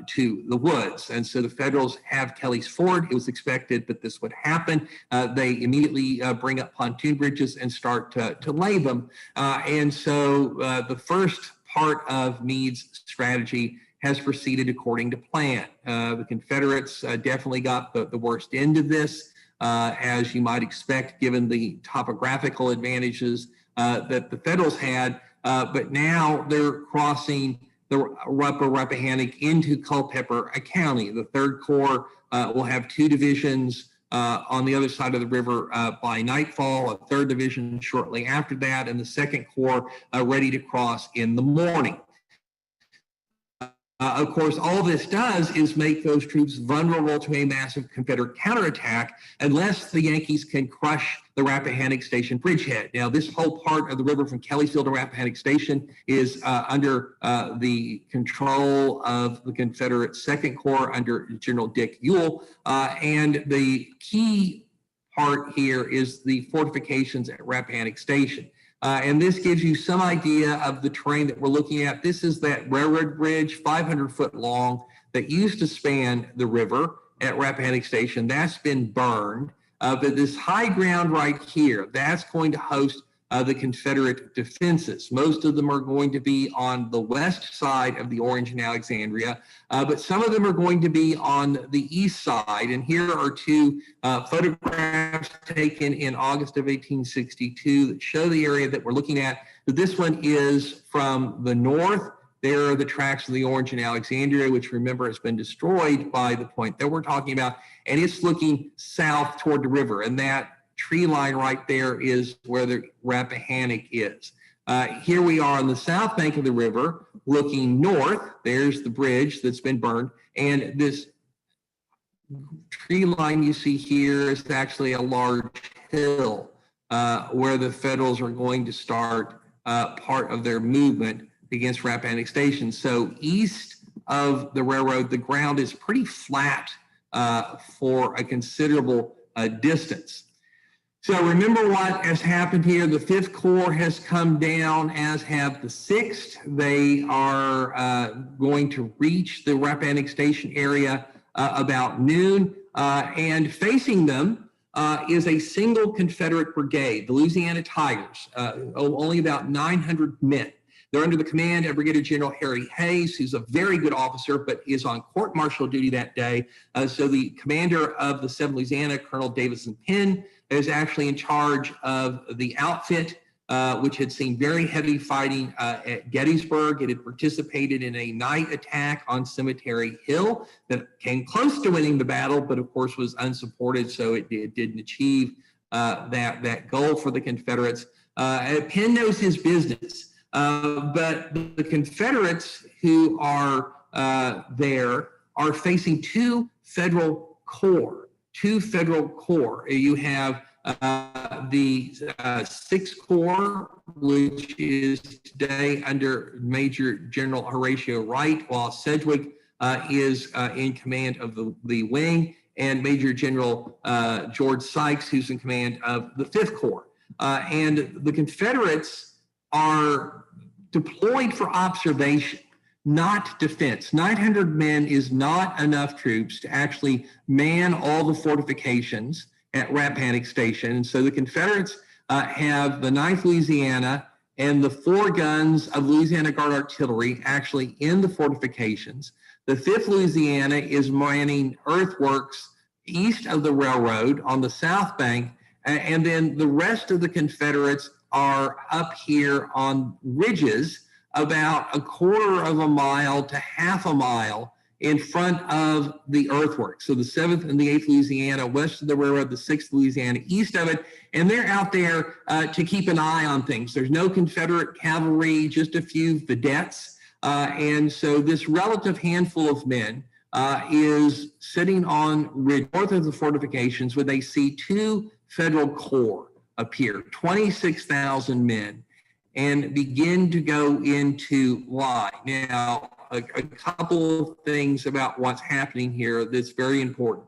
to the woods. And so the Federals have Kelly's Ford. It was expected that this would happen. They immediately bring up pontoon bridges and start to lay them. And so the first part of Meade's strategy has proceeded according to plan. The Confederates definitely got the worst end of this, as you might expect, given the topographical advantages that the Federals had. But now they're crossing the Rappahannock into Culpeper County. The Third Corps will have 2 divisions on the other side of the river by nightfall, a 3rd division shortly after that, and the Second Corps ready to cross in the morning. Of course, all this does is make those troops vulnerable to a massive Confederate counterattack unless the Yankees can crush the Rappahannock Station bridgehead. Now, this whole part of the river from Kellysville to Rappahannock Station is under the control of the Confederate Second Corps under General Dick Ewell. And the key part here is the fortifications at Rappahannock Station. And this gives you some idea of the terrain that we're looking at. This is that railroad bridge, 500 foot long, that used to span the river at Rappahannock Station. That's been burned. But this high ground right here, that's going to host the Confederate defenses. Most of them are going to be on the west side of the Orange and Alexandria, but some of them are going to be on the east side. And here are 2 photographs taken in August of 1862 that show the area that we're looking at. This one is from the north. There are the tracks of the Orange and Alexandria, which, remember, has been destroyed by the point that we're talking about. And it's looking south toward the river. And that tree line right there is where the Rappahannock is. Here we are on the south bank of the river looking north. There's the bridge that's been burned. And this tree line you see here is actually a large hill where the Federals are going to start part of their movement against Rappahannock Station. So east of the railroad, the ground is pretty flat for a considerable distance. So remember what has happened here. The 5th Corps has come down, as have the 6th. They are going to reach the Rappahannock Station area about noon. And facing them is a single Confederate brigade, the Louisiana Tigers, only about 900 men. They're under the command of Brigadier General Harry Hayes, who's a very good officer, but is on court-martial duty that day. So the commander of the 7th Louisiana, Colonel Davison Penn, is actually in charge of the outfit, which had seen very heavy fighting at Gettysburg. It had participated in a night attack on Cemetery Hill that came close to winning the battle, but of course was unsupported, so it didn't achieve that goal for the Confederates. Penn knows his business. But the Confederates who are there are facing 2 federal corps. You have the 6th Corps, which is today under Major General Horatio Wright, while Sedgwick is in command of the wing, and Major General George Sykes, who's in command of the 5th Corps. And the Confederates are deployed for observation, not defense. 900 men is not enough troops to actually man all the fortifications at Rappahannock Station. And so the Confederates have the 9th Louisiana and the 4 guns of Louisiana Guard artillery actually in the fortifications. The 5th Louisiana is manning earthworks east of the railroad on the south bank, and then the rest of the Confederates are up here on ridges about a quarter of a mile to half a mile in front of the earthworks. So the 7th and the 8th Louisiana west of the railroad, the 6th Louisiana east of it, and they're out there to keep an eye on things. There's no Confederate cavalry, just a few vedettes. And so this relative handful of men is sitting on ridge north of the fortifications where they see 2 federal corps appear, 26,000 men, and begin to go into line. Now, a couple of things about what's happening here that's very important.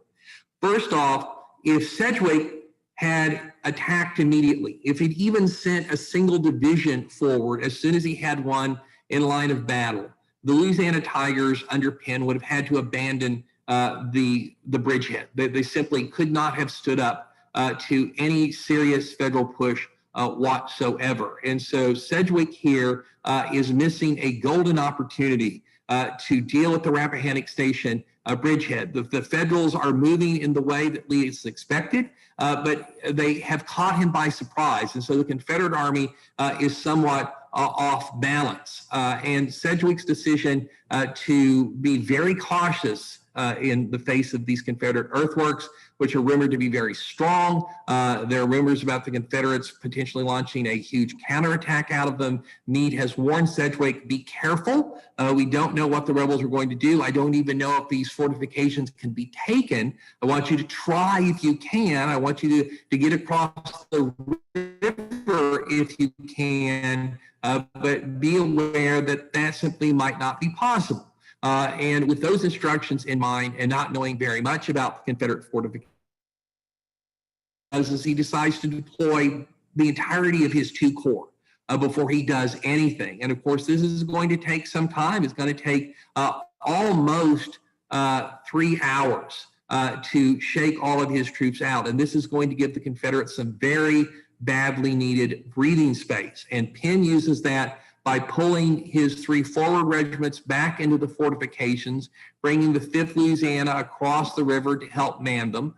First off, if Sedgwick had attacked immediately, if he'd even sent a single division forward as soon as he had one in line of battle, the Louisiana Tigers under Penn would have had to abandon the bridgehead. They simply could not have stood up to any serious federal push whatsoever. And so Sedgwick here is missing a golden opportunity to deal with the Rappahannock Station bridgehead. The Federals are moving in the way that Lee is expected, but they have caught him by surprise. And so the Confederate Army is somewhat off balance. And Sedgwick's decision to be very cautious in the face of these Confederate earthworks, which are rumored to be very strong. There are rumors about the Confederates potentially launching a huge counterattack out of them. Meade has warned Sedgwick, be careful. We don't know what the rebels are going to do. I don't even know if these fortifications can be taken. I want you to try if you can. I want you to get across the river if you can, but be aware that that simply might not be possible. And with those instructions in mind and not knowing very much about the Confederate fortifications, as he decides to deploy the entirety of his 2 corps before he does anything. And of course, this is going to take some time. It's going to take almost 3 hours to shake all of his troops out. And this is going to give the Confederates some very badly needed breathing space. And Penn uses that by pulling his 3 forward regiments back into the fortifications, bringing the 5th Louisiana across the river to help man them.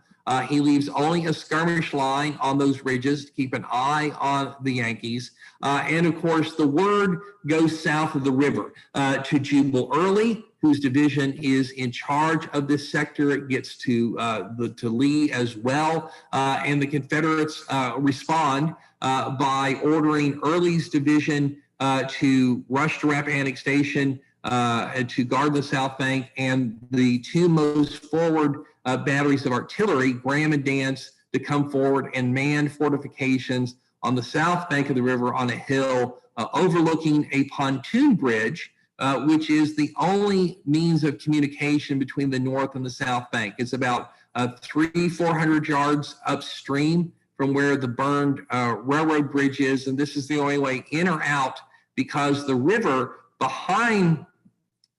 He leaves only a skirmish line on those ridges to keep an eye on the Yankees. And of course, the word goes south of the river to Jubal Early, whose division is in charge of this sector. It gets to Lee as well. And the Confederates respond by ordering Early's division to rush to Rappahannock Station to guard the South Bank, and the 2 most forward batteries of artillery, Graham and Dance, to come forward and man fortifications on the south bank of the river on a hill overlooking a pontoon bridge, which is the only means of communication between the north and the south bank. It's about 300-400 yards upstream from where the burned railroad bridge is, and this is the only way in or out because the river behind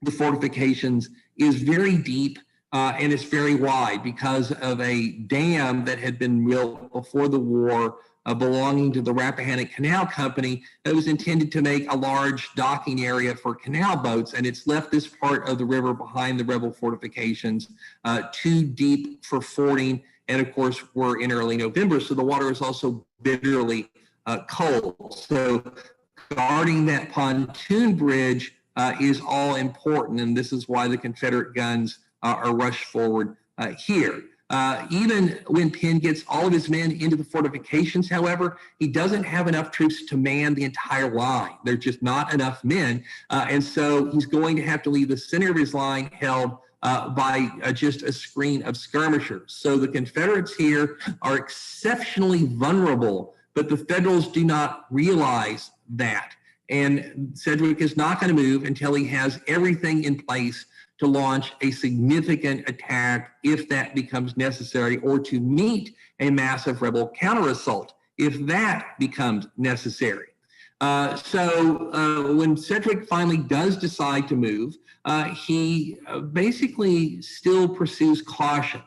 the fortifications is very deep and it's very wide because of a dam that had been built before the war belonging to the Rappahannock Canal Company that was intended to make a large docking area for canal boats, and it's left this part of the river behind the rebel fortifications too deep for fording. And of course, we're in early November, so the water is also bitterly cold. So guarding that pontoon bridge is all important, and this is why the Confederate guns are rushed forward here. Even when Penn gets all of his men into the fortifications, however, he doesn't have enough troops to man the entire line. There's just not enough men, and so he's going to have to leave the center of his line held by just a screen of skirmishers. So the Confederates here are exceptionally vulnerable, but the Federals do not realize that. And Sedgwick is not going to move until he has everything in place to launch a significant attack if that becomes necessary, or to meet a massive rebel counterassault if that becomes necessary. So when Sedgwick finally does decide to move, he basically still pursues caution.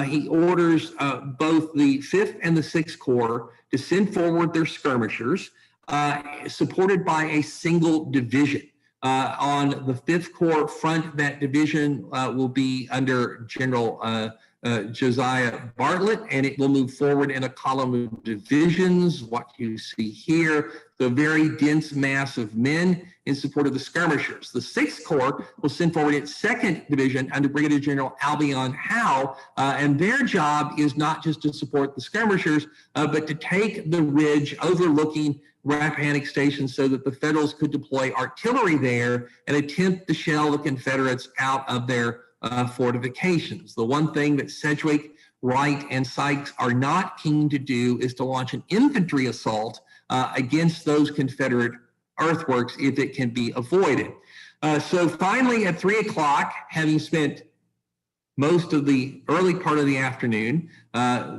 He orders both the 5th and the 6th Corps to send forward their skirmishers, supported by a single division. On the 5th Corps front, that division will be under General Josiah Bartlett, and it will move forward in a column of divisions, what you see here, the very dense mass of men in support of the skirmishers. The 6th Corps will send forward its 2nd Division under Brigadier General Albion Howe, and their job is not just to support the skirmishers, but to take the ridge overlooking Rappahannock Station so that the Federals could deploy artillery there and attempt to shell the Confederates out of their fortifications. The one thing that Sedgwick, Wright, and Sykes are not keen to do is to launch an infantry assault against those Confederate earthworks if it can be avoided. So finally at 3 o'clock, having spent most of the early part of the afternoon,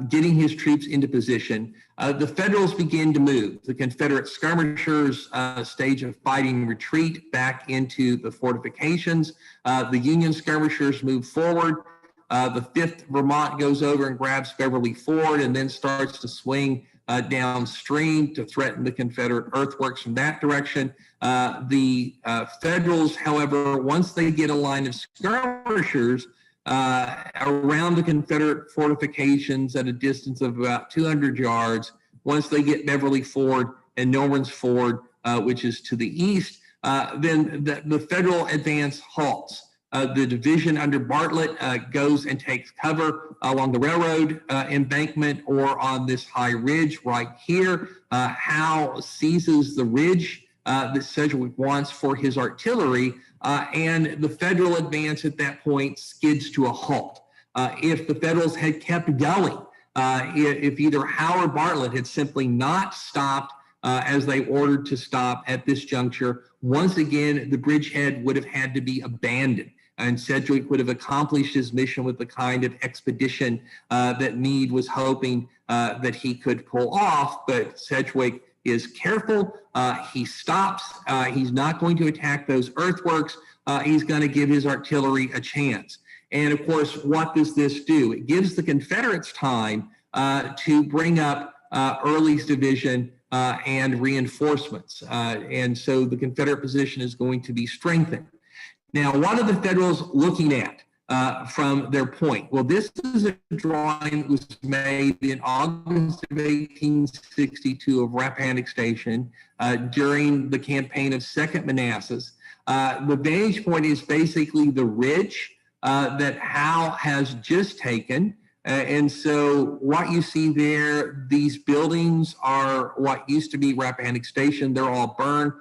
getting his troops into position. The Federals begin to move. The Confederate skirmishers stage a fighting retreat back into the fortifications. The Union skirmishers move forward. The 5th Vermont goes over and grabs Beverly Ford and then starts to swing downstream to threaten the Confederate earthworks from that direction. The Federals, however, once they get a line of skirmishers around the Confederate fortifications at a distance of about 200 yards, once they get Beverly Ford and Norman's Ford, which is to the east, then the Federal advance halts. The division under Bartlett goes and takes cover along the railroad embankment or on this high ridge right here. Howe seizes the ridge that Sedgwick wants for his artillery, and the Federal advance at that point skids to a halt. If the Federals had kept going, if either Howe or Bartlett had simply not stopped as they ordered to stop at this juncture, once again, the bridgehead would have had to be abandoned. And Sedgwick would have accomplished his mission with the kind of expedition that Meade was hoping that he could pull off. But Sedgwick is careful. He stops. He's not going to attack those earthworks. He's going to give his artillery a chance. And of course, what does this do? It gives the Confederates time to bring up Early's division and reinforcements. And so the Confederate position is going to be strengthened. Now, what are the Federals looking at from their point? Well, this is a drawing that was made in August of 1862 of Rappahannock Station during the campaign of Second Manassas. The vantage point is basically the ridge that Howe has just taken. And so what you see there, these buildings are what used to be Rappahannock Station. They're all burned.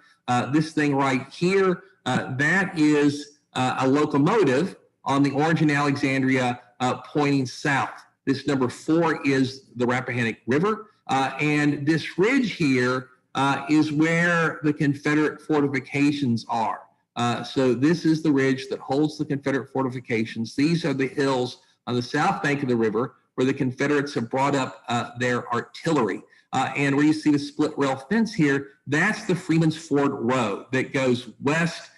This thing right here, that is a locomotive on the Orange and Alexandria pointing south. This number 4 is the Rappahannock River. And this ridge here is where the Confederate fortifications are. So this is the ridge that holds the Confederate fortifications. These are the hills on the south bank of the river where the Confederates have brought up their artillery. And where you see the split rail fence here, that's the Freeman's Ford Road that goes west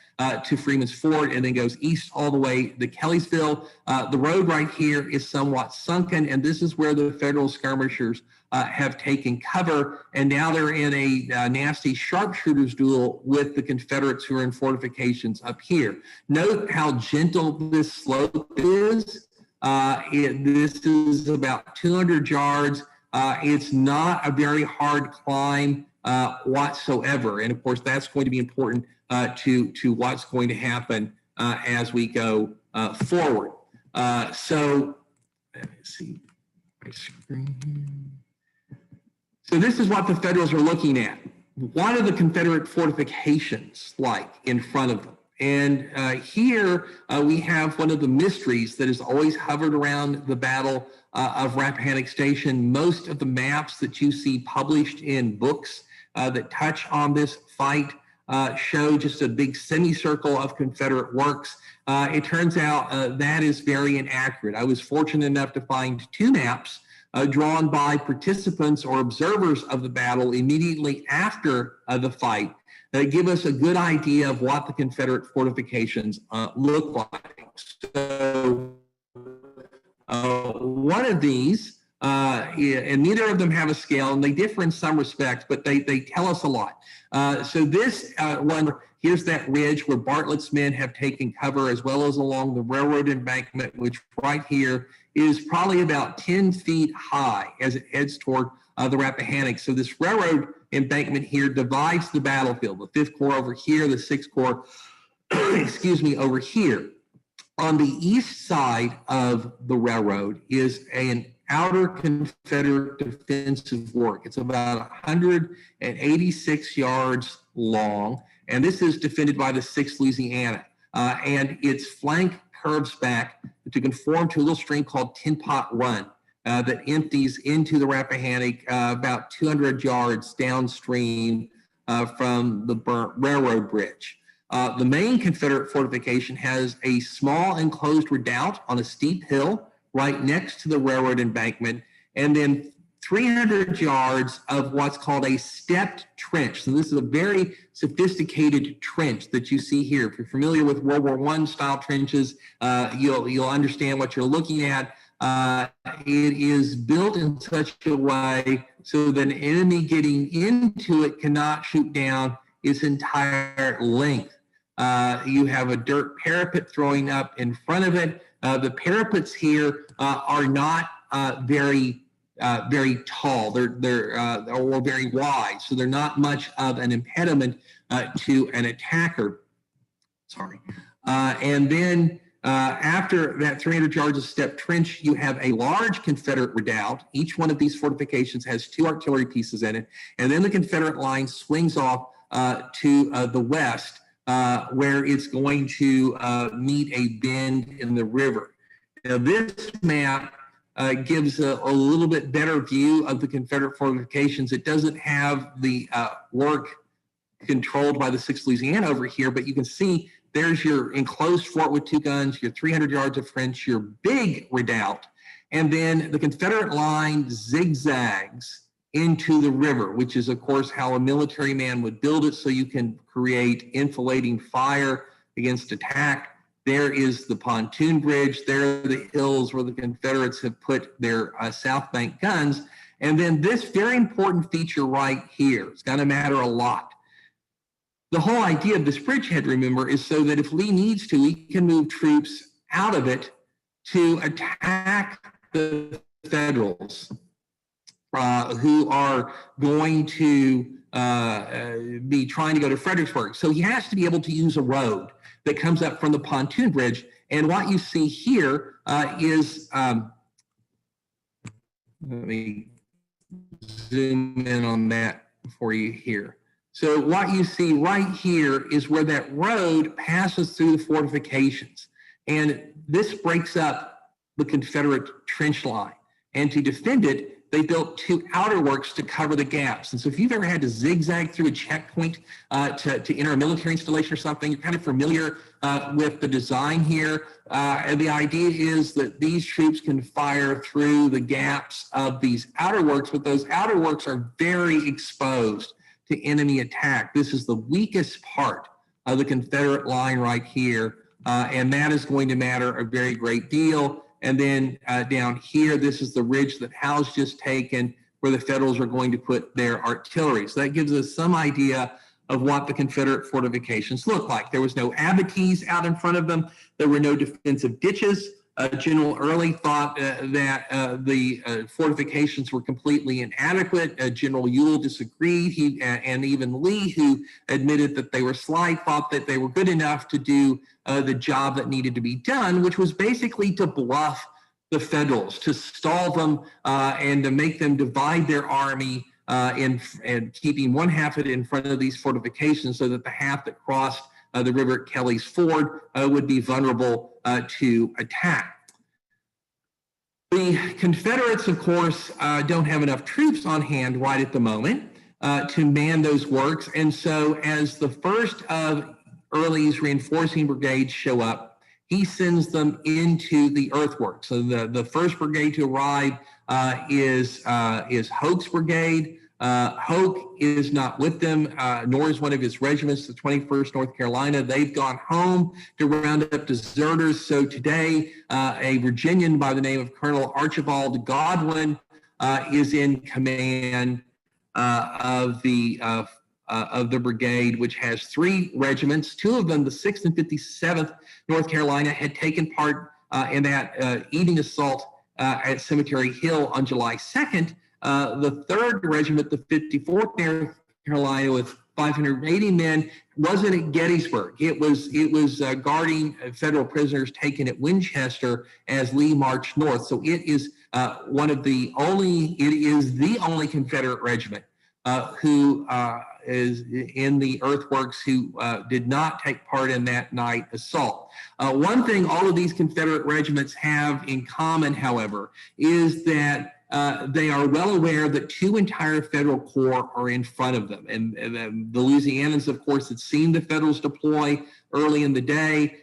to Freeman's Ford and then goes east all the way to Kellysville. The road right here is somewhat sunken, and this is where the Federal skirmishers have taken cover, and now they're in a nasty sharpshooters duel with the Confederates who are in fortifications up here. Note how gentle this slope is. This is about 200 yards. It's not a very hard climb whatsoever. And of course, that's going to be important to what's going to happen as we go forward. So let me see my screen here. So this is what the Federals are looking at. What are the Confederate fortifications like in front of them? And here we have one of the mysteries that has always hovered around the Battle of Rappahannock Station. Most of the maps that you see published in books that touch on this fight show just a big semicircle of Confederate works. It turns out that is very inaccurate. I was fortunate enough to find 2 maps drawn by participants or observers of the battle immediately after the fight that give us a good idea of what the Confederate fortifications look like. So one of these, and neither of them have a scale, and they differ in some respects, but they tell us a lot. So this one, here's that ridge where Bartlett's men have taken cover, as well as along the railroad embankment, which right here is probably about 10 feet high as it heads toward the Rappahannock. So this railroad embankment here divides the battlefield. The 5th Corps over here, the 6th Corps, excuse me, over here. On the east side of the railroad is an outer Confederate defensive work. It's about 186 yards long, and this is defended by the 6th Louisiana. And its flank curves back to conform to a little stream called Tin Pot Run that empties into the Rappahannock about 200 yards downstream from the burnt railroad bridge. The main Confederate fortification has a small enclosed redoubt on a steep hill right next to the railroad embankment, and then 300 yards of what's called a stepped trench. So this is a very sophisticated trench that you see here. If you're familiar with World War I style trenches, you'll understand what you're looking at. It is built in such a way so that an enemy getting into it cannot shoot down its entire length. You have a dirt parapet throwing up in front of it. The parapets here are not very tall. They're or very wide, so they're not much of an impediment to an attacker. Sorry. And then after that 300 yards of stepped trench, you have a large Confederate redoubt. Each one of these fortifications has 2 artillery pieces in it. And then the Confederate line swings off to the west, where it's going to meet a bend in the river. Now, this map gives a little bit better view of the Confederate fortifications. It doesn't have the work controlled by the 6th Louisiana over here, but you can see there's your enclosed fort with 2 guns, your 300 yards of trench, your big redoubt, and then the Confederate line zigzags into the river, which is, of course, how a military man would build it, so you can create enfilading fire against attack. There is the pontoon bridge. There are the hills where the Confederates have put their South Bank guns. And then this very important feature right here, it's going to matter a lot. The whole idea of this bridgehead, remember, is so that if Lee needs to, he can move troops out of it to attack the Federals who are going to be trying to go to Fredericksburg. So he has to be able to use a road that comes up from the pontoon bridge. And what you see here is, let me zoom in on that for you here. So what you see right here is where that road passes through the fortifications. And this breaks up the Confederate trench line. And to defend it, they built 2 outer works to cover the gaps. And so if you've ever had to zigzag through a checkpoint to enter a military installation or something, you're kind of familiar with the design here. And the idea is that these troops can fire through the gaps of these outer works, but those outer works are very exposed to enemy attack. This is the weakest part of the Confederate line right here, and that is going to matter a very great deal. And then down here, this is the ridge that Howe's just taken, where the Federals are going to put their artillery. So that gives us some idea of what the Confederate fortifications look like. There was no abatis out in front of them. There were no defensive ditches. General Early thought that the fortifications were completely inadequate. General Ewell disagreed. And even Lee, who admitted that they were slight, thought that they were good enough to do the job that needed to be done, which was basically to bluff the Federals, to stall them and to make them divide their army and keeping one half of it in front of these fortifications so that the half that crossed the river at Kelly's Ford would be vulnerable to attack. The Confederates, of course, don't have enough troops on hand right at the moment to man those works. And so as the first of Early's reinforcing brigades show up, he sends them into the earthworks. So the first brigade to arrive is Hoax Brigade. Hoke is not with them, nor is one of his regiments, the 21st North Carolina. They've gone home to round up deserters. So today, a Virginian by the name of Colonel Archibald Godwin is in command of the brigade, which has 3 regiments. 2 of them, the 6th and 57th North Carolina, had taken part in that evening assault at Cemetery Hill on July 2nd. The 3rd Regiment, the 54th North Carolina, with 580 men, wasn't at Gettysburg. It was guarding Federal prisoners taken at Winchester as Lee marched north. So it is the only Confederate regiment who is in the earthworks who did not take part in that night assault. One thing all of these Confederate regiments have in common, however, is that they are well aware that two entire federal corps are in front of them. And the Louisianans, of course, had seen the Federals deploy early in the day.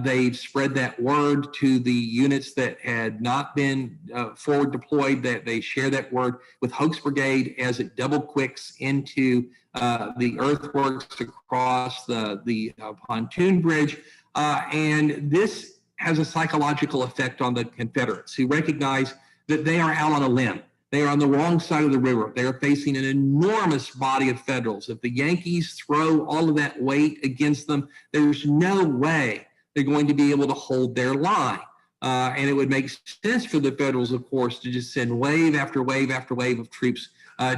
They've spread that word to the units that had not been forward deployed, that they share that word with Hoax Brigade as it double quicks into the earthworks across the pontoon bridge. And this has a psychological effect on the Confederates, who recognize that they are out on a limb. They are on the wrong side of the river. They are facing an enormous body of Federals. If the Yankees throw all of that weight against them, there's no way they're going to be able to hold their line. And it would make sense for the Federals, of course, to just send wave after wave after wave of troops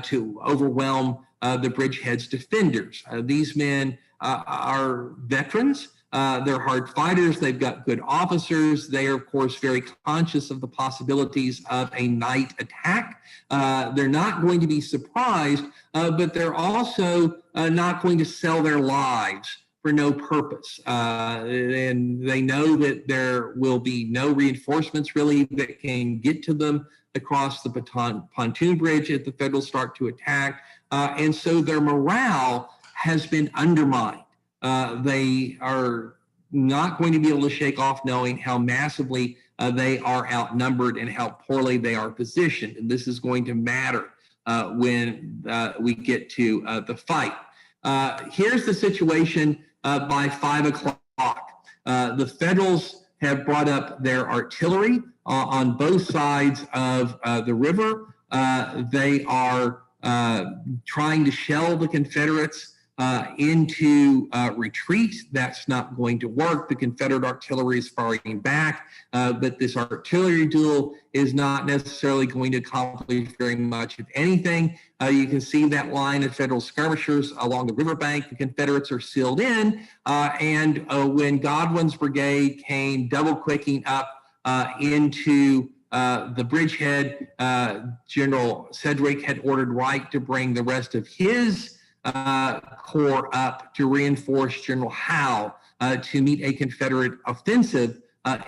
to overwhelm the bridgehead's defenders. These men are veterans. They're hard fighters. They've got good officers. They are, of course, very conscious of the possibilities of a night attack. They're not going to be surprised, but they're also not going to sell their lives for no purpose. And they know that there will be no reinforcements really that can get to them across the pontoon bridge if the Federals start to attack. And so their morale has been undermined. They are not going to be able to shake off knowing how massively they are outnumbered and how poorly they are positioned. And this is going to matter when we get to the fight. Here's the situation by 5 o'clock. The Federals have brought up their artillery on both sides of the river. They are trying to shell the Confederates into retreat. That's not going to work. The Confederate artillery is firing back, but this artillery duel is not necessarily going to accomplish very much, if anything. You can see that line of Federal skirmishers along the riverbank. The Confederates are sealed in, and when Godwin's brigade came double quicking up into the bridgehead, General Sedgwick had ordered Wright to bring the rest of his corps up to reinforce General Howe to meet a Confederate offensive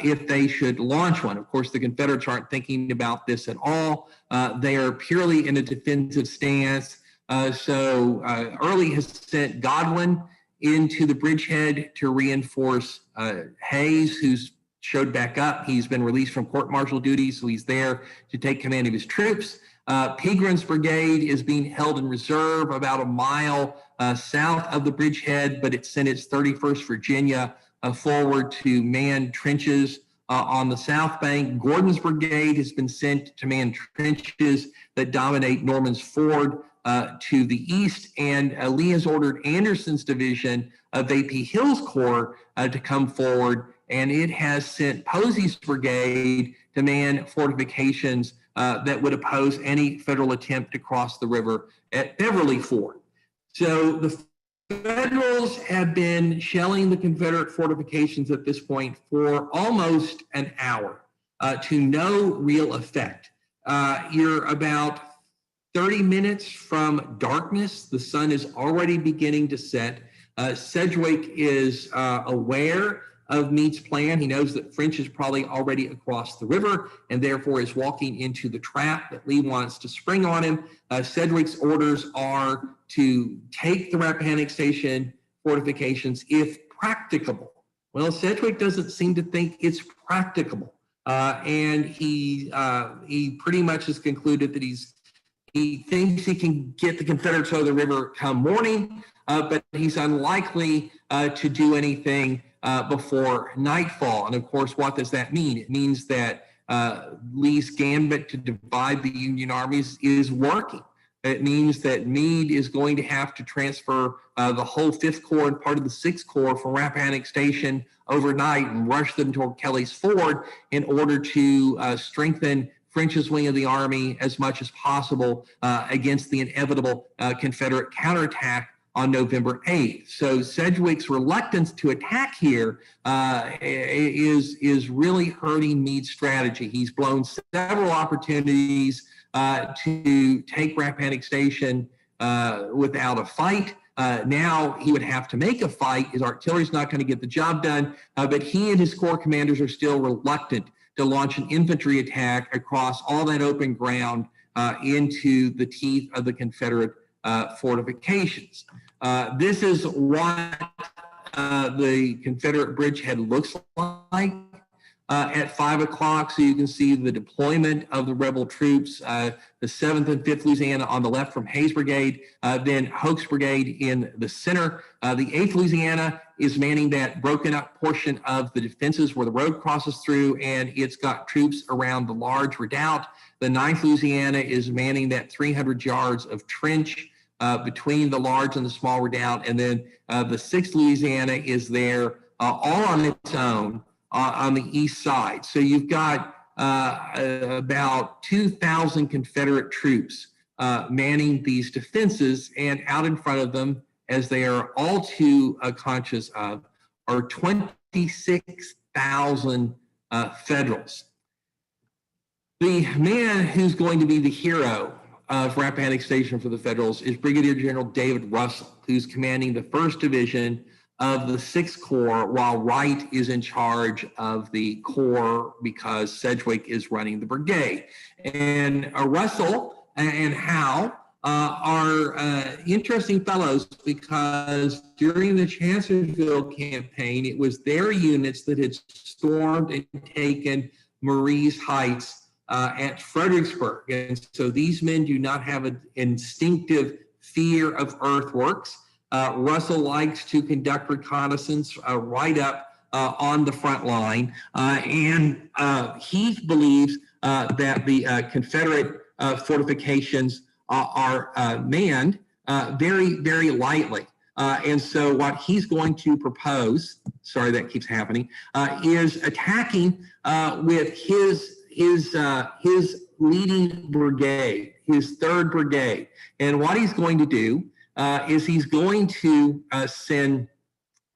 if they should launch one. Of course, the Confederates aren't thinking about this at all. They are purely in a defensive stance. So Early has sent Godwin into the bridgehead to reinforce Hayes, who's showed back up. He's been released from court-martial duty, so he's there to take command of his troops. Pegram's brigade is being held in reserve about a mile south of the bridgehead, but it sent its 31st Virginia forward to man trenches on the south bank. Gordon's brigade has been sent to man trenches that dominate Norman's Ford to the east, and Lee has ordered Anderson's division of A.P. Hill's corps to come forward, and it has sent Posey's brigade to man fortifications that would oppose any Federal attempt to cross the river at Beverly Ford. So the Federals have been shelling the Confederate fortifications at this point for almost an hour to no real effect. You're about 30 minutes from darkness. The sun is already beginning to set. Sedgwick is aware of Meade's plan. He knows that French is probably already across the river and therefore is walking into the trap that Lee wants to spring on him. Sedgwick's orders are to take the Rappahannock Station fortifications if practicable. Well, Sedgwick doesn't seem to think it's practicable. And he pretty much has concluded that he thinks he can get the Confederates out of the river come morning, but he's unlikely to do anything before nightfall. And of course, what does that mean? It means that Lee's gambit to divide the Union armies is working. It means that Meade is going to have to transfer the whole 5th Corps and part of the 6th Corps from Rappahannock Station overnight and rush them toward Kelly's Ford in order to strengthen French's wing of the army as much as possible against the inevitable Confederate counterattack on November 8th. So Sedgwick's reluctance to attack here is really hurting Meade's strategy. He's blown several opportunities to take Rappahannock Station without a fight. Now he would have to make a fight. His artillery is not going to get the job done, but he and his corps commanders are still reluctant to launch an infantry attack across all that open ground into the teeth of the Confederate fortifications. This is what the Confederate bridgehead looks like at 5 o'clock. So you can see the deployment of the rebel troops, the 7th and 5th Louisiana on the left from Hoax Brigade, then Hoax Brigade in the center. The 8th Louisiana is manning that broken up portion of the defenses where the road crosses through, and it's got troops around the large redoubt. The 9th Louisiana is manning that 300 yards of trench between the large and the small redoubt. And then the 6th Louisiana is there all on its own on the east side. So you've got about 2,000 Confederate troops manning these defenses, and out in front of them, as they are all too conscious of, are 26,000 Federals. The man who's going to be the hero of Rappahannock Station for the Federals is Brigadier General David Russell, who's commanding the 1st Division of the 6th Corps, while Wright is in charge of the Corps because Sedgwick is running the brigade. And Russell and Howe are interesting fellows, because during the Chancellorsville campaign, it was their units that had stormed and taken Marie's Heights at Fredericksburg. And so these men do not have an instinctive fear of earthworks. Russell likes to conduct reconnaissance right up on the front line. And he believes that the Confederate fortifications are manned very, very lightly. And so what he's going to propose, sorry that keeps happening, is attacking with his leading brigade, his 3rd Brigade. And what he's going to do is he's going to send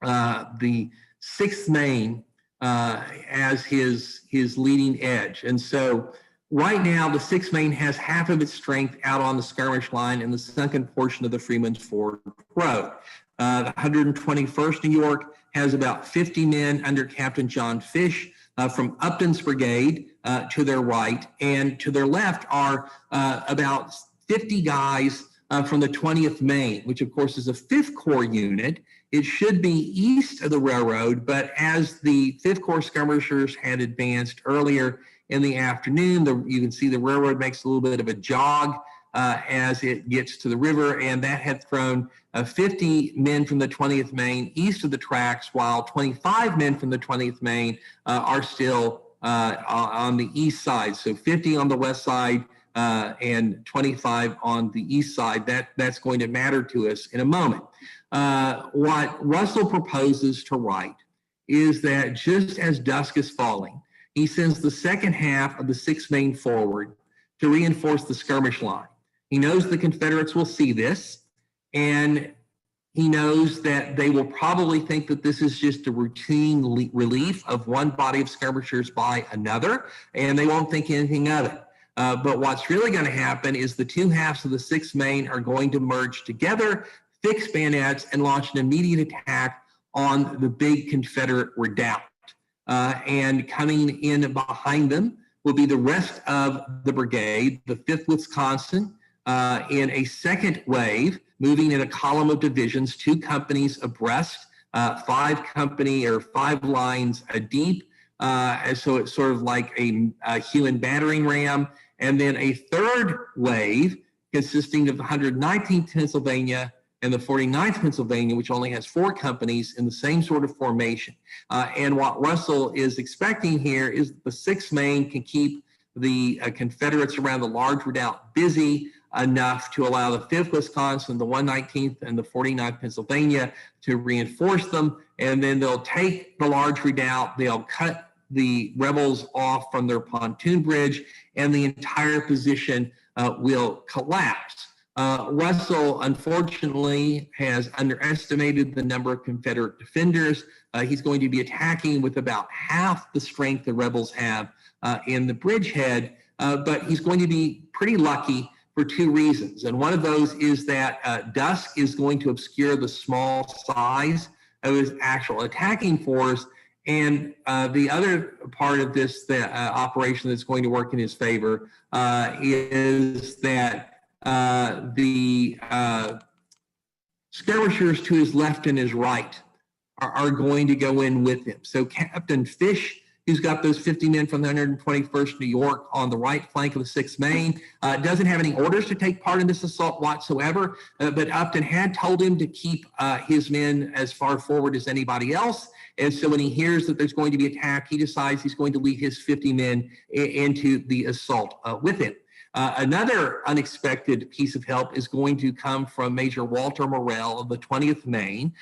the 6th Maine as his leading edge. And so right now, the 6th Maine has half of its strength out on the skirmish line in the sunken portion of the Freeman's Ford Road. The 121st New York has about 50 men under Captain John Fish from Upton's brigade to their right, and to their left are about 50 guys from the 20th Maine, which of course is a 5th Corps unit. It should be east of the railroad, but as the 5th Corps skirmishers had advanced earlier in the afternoon, you can see the railroad makes a little bit of a jog as it gets to the river, and that had thrown 50 men from the 20th Maine east of the tracks, while 25 men from the 20th Maine are still on the east side. So 50 on the west side and 25 on the east side. That's going to matter to us in a moment. What Russell proposes to Wright is that just as dusk is falling, he sends the second half of the 6th Maine forward to reinforce the skirmish line. He knows the Confederates will see this, and he knows that they will probably think that this is just a routine relief of one body of skirmishers by another, and they won't think anything of it. But what's really going to happen is the two halves of the 6th Maine are going to merge together, fix bayonets, and launch an immediate attack on the big Confederate redoubt. And coming in behind them will be the rest of the brigade, the 5th Wisconsin, in a second wave, moving in a column of divisions, 2 companies abreast, 5 lines deep. So it's sort of like a human battering ram. And then a 3rd wave consisting of the 119th Pennsylvania and the 49th Pennsylvania, which only has 4 companies in the same sort of formation. And what Russell is expecting here is that the 6th Maine can keep the Confederates around the large redoubt busy enough to allow the 5th Wisconsin, the 119th, and the 49th Pennsylvania to reinforce them. And then they'll take the large redoubt, they'll cut the rebels off from their pontoon bridge, and the entire position will collapse. Russell, unfortunately, has underestimated the number of Confederate defenders. He's going to be attacking with about half the strength the rebels have in the bridgehead, but he's going to be pretty lucky for 2 reasons. And one of those is that dusk is going to obscure the small size of his actual attacking force. And the other part of this operation that's going to work in his favor is that the skirmishers to his left and his right are going to go in with him. So Captain Fish, who's got those 50 men from the 121st New York on the right flank of the 6th Maine, doesn't have any orders to take part in this assault whatsoever, but Upton had told him to keep his men as far forward as anybody else. And so when he hears that there's going to be attack, he decides he's going to lead his 50 men into the assault with him. Another unexpected piece of help is going to come from Major Walter Morrell of the 20th Maine,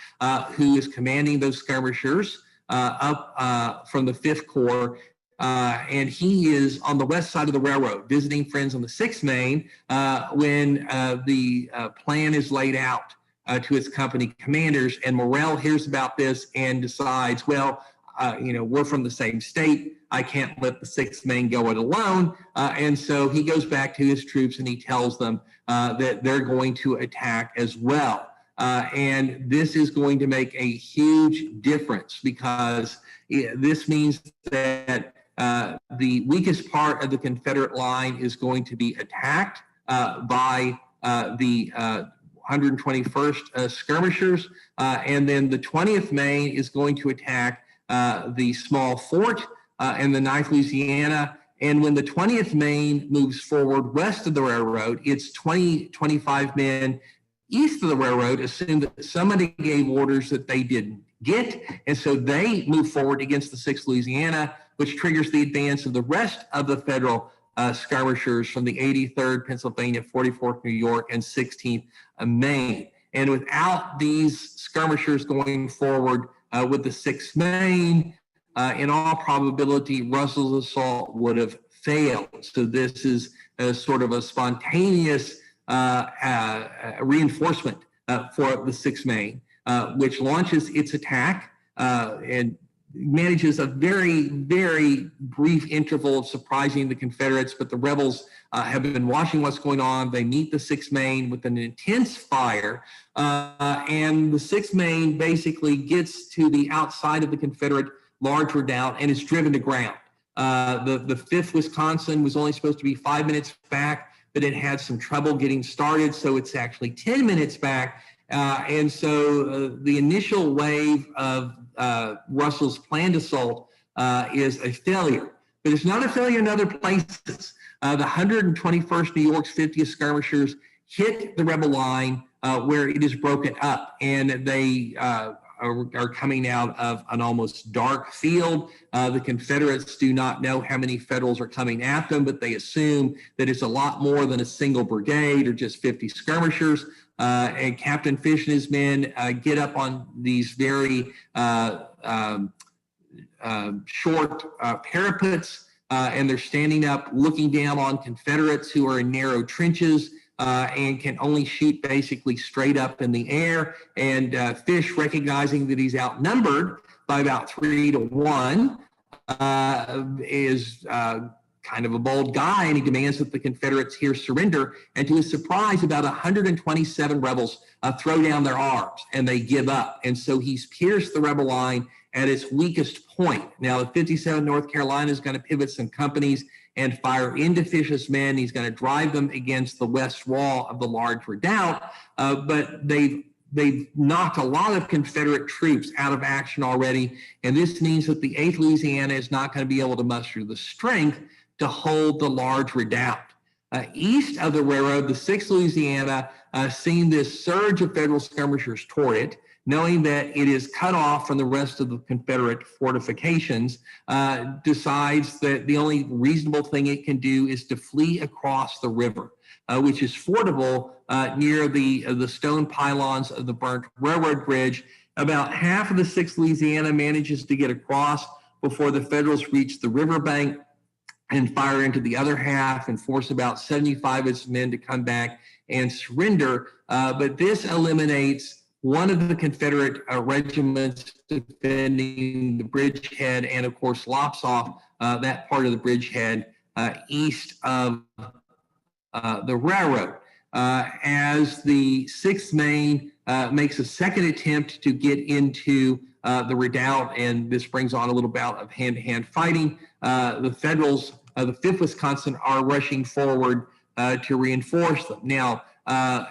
who is commanding those skirmishers up from the 5th Corps. And he is on the west side of the railroad visiting friends on the 6th Maine when the plan is laid out to its company commanders. And Morrell hears about this and decides, well, we're from the same state. I can't let the 6th Maine go it alone. And so he goes back to his troops and he tells them that they're going to attack as well. And this is going to make a huge difference because this means that the weakest part of the Confederate line is going to be attacked by the 121st skirmishers. And then the 20th Maine is going to attack the small fort and the 9th Louisiana. And when the 20th Maine moves forward west of the railroad, it's 25 men east of the railroad, assume that somebody gave orders that they didn't get. And so they move forward against the 6th Louisiana, which triggers the advance of the rest of the Federal skirmishers from the 83rd Pennsylvania, 44th New York, and 16th Maine. And without these skirmishers going forward with the 6th Maine, in all probability, Russell's assault would have failed. So this is sort of a spontaneous reinforcement for the 6th Maine, which launches its attack and manages a very, very brief interval of surprising the Confederates, but the rebels have been watching what's going on. They meet the 6th Maine with an intense fire, and the 6th Maine basically gets to the outside of the Confederate large redoubt and is driven to ground. The 5th Wisconsin was only supposed to be 5 minutes back, but it had some trouble getting started, so it's actually 10 minutes back. And so the initial wave of Russell's planned assault is a failure. But it's not a failure in other places. The 121st New York's 50th skirmishers hit the rebel line where it is broken up, and they are coming out of an almost dark field. The Confederates do not know how many Federals are coming at them, but they assume that it's a lot more than a single brigade or just 50 skirmishers. And Captain Fish and his men get up on these very short parapets, and they're standing up looking down on Confederates who are in narrow trenches and can only shoot basically straight up in the air. And Fish, recognizing that he's outnumbered by about 3 to 1, is kind of a bold guy, and he demands that the Confederates here surrender. And to his surprise, about 127 rebels throw down their arms and they give up. And so he's pierced the rebel line at its weakest point. Now, the 57th North Carolina is going to pivot some companies and fire into Fish's men. He's going to drive them against the west wall of the large redoubt, but they've knocked a lot of Confederate troops out of action already, and this means that the 8th Louisiana is not going to be able to muster the strength to hold the large redoubt. East of the railroad, the 6th Louisiana, seeing this surge of Federal skirmishers toward it, knowing that it is cut off from the rest of the Confederate fortifications, decides that the only reasonable thing it can do is to flee across the river, which is fordable near the stone pylons of the burnt railroad bridge. About half of the 6th Louisiana manages to get across before the Federals reach the riverbank and fire into the other half and force about 75 of its men to come back and surrender. But this eliminates one of the Confederate regiments defending the bridgehead, and of course lops off that part of the bridgehead east of the railroad. As the 6th Maine makes a second attempt to get into the redoubt, and this brings on a little bout of hand-to-hand fighting. The Federals, the 5th Wisconsin, are rushing forward to reinforce them. Now,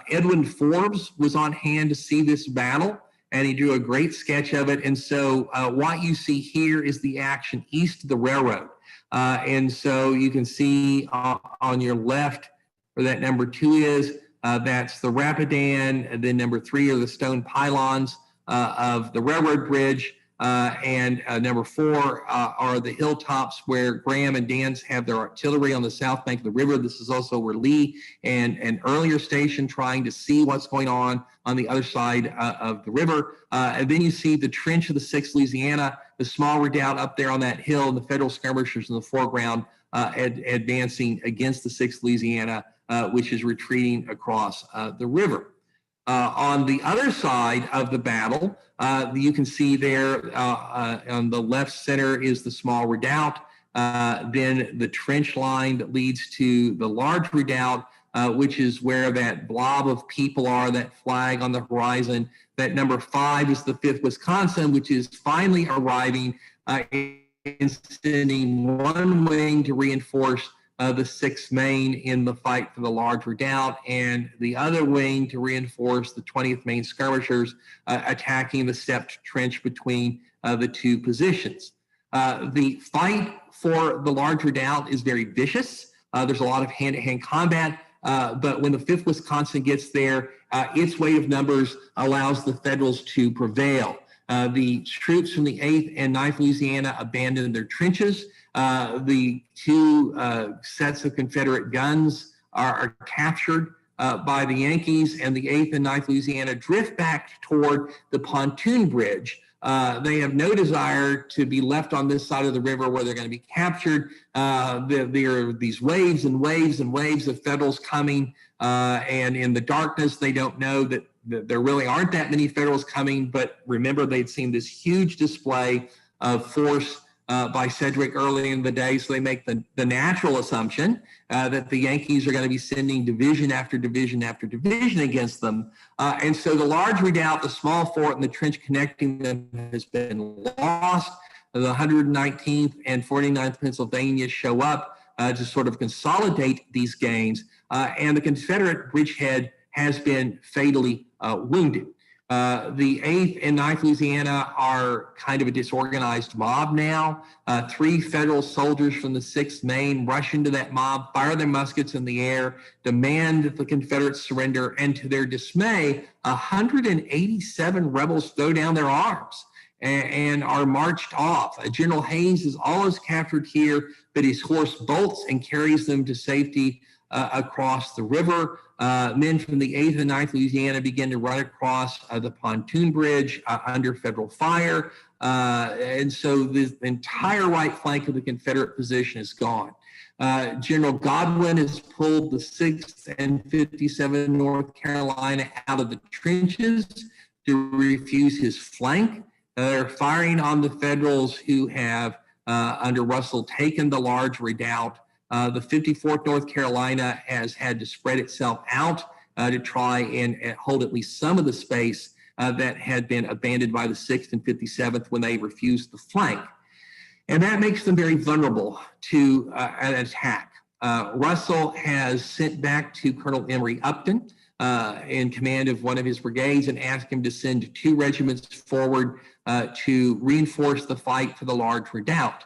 Edwin Forbes was on hand to see this battle, and he drew a great sketch of it. And so what you see here is the action east of the railroad. And so you can see on your left where that number 2 is, that's the Rapidan, and then number 3 are the stone pylons of the railroad bridge, and number 4 are the hilltops where Graham and Dan's have their artillery on the south bank of the river. This is also where Lee and an earlier station trying to see what's going on the other side of the river. And then you see the trench of the 6th Louisiana, the small redoubt up there on that hill, and the Federal skirmishers in the foreground advancing against the 6th Louisiana, which is retreating across the river. On the other side of the battle, you can see there on the left center is the small redoubt, then the trench line that leads to the large redoubt, which is where that blob of people are, that flag on the horizon. That number 5 is the 5th Wisconsin, which is finally arriving and sending one wing to reinforce the 6th Maine in the fight for the large redoubt, and the other wing to reinforce the 20th Maine skirmishers attacking the stepped trench between the 2 positions. The fight for the large redoubt is very vicious. There's a lot of hand-to-hand combat, but when the 5th Wisconsin gets there, its weight of numbers allows the Federals to prevail. The troops from the 8th and 9th Louisiana abandon their trenches. The 2 sets of Confederate guns are captured by the Yankees, and the 8th and 9th Louisiana drift back toward the pontoon bridge. They have no desire to be left on this side of the river where they're going to be captured. There are these waves and waves and waves of Federals coming, and in the darkness, they don't know that there really aren't that many Federals coming, but remember, they'd seen this huge display of force by Sedgwick early in the day, so they make the natural assumption that the Yankees are going to be sending division after division after division against them. And so the large redoubt, the small fort, and the trench connecting them has been lost. The 119th and 49th Pennsylvania show up to sort of consolidate these gains, and the Confederate bridgehead has been fatally wounded. The 8th and 9th Louisiana are kind of a disorganized mob now. 3 Federal soldiers from the 6th Maine rush into that mob, fire their muskets in the air, demand that the Confederates surrender, and to their dismay, 187 rebels throw down their arms and are marched off. General Hayes is always captured here, but his horse bolts and carries them to safety across the river. Men from the 8th and 9th Louisiana begin to run across the pontoon bridge under Federal fire. And so the entire right flank of the Confederate position is gone. General Godwin has pulled the 6th and 57th North Carolina out of the trenches to refuse his flank. They're firing on the Federals who have, under Russell, taken the large redoubt. The 54th North Carolina has had to spread itself out to try and hold at least some of the space that had been abandoned by the 6th and 57th when they refused the flank. And that makes them very vulnerable to an attack. Russell has sent back to Colonel Emory Upton in command of one of his brigades and asked him to send 2 regiments forward to reinforce the fight for the large redoubt.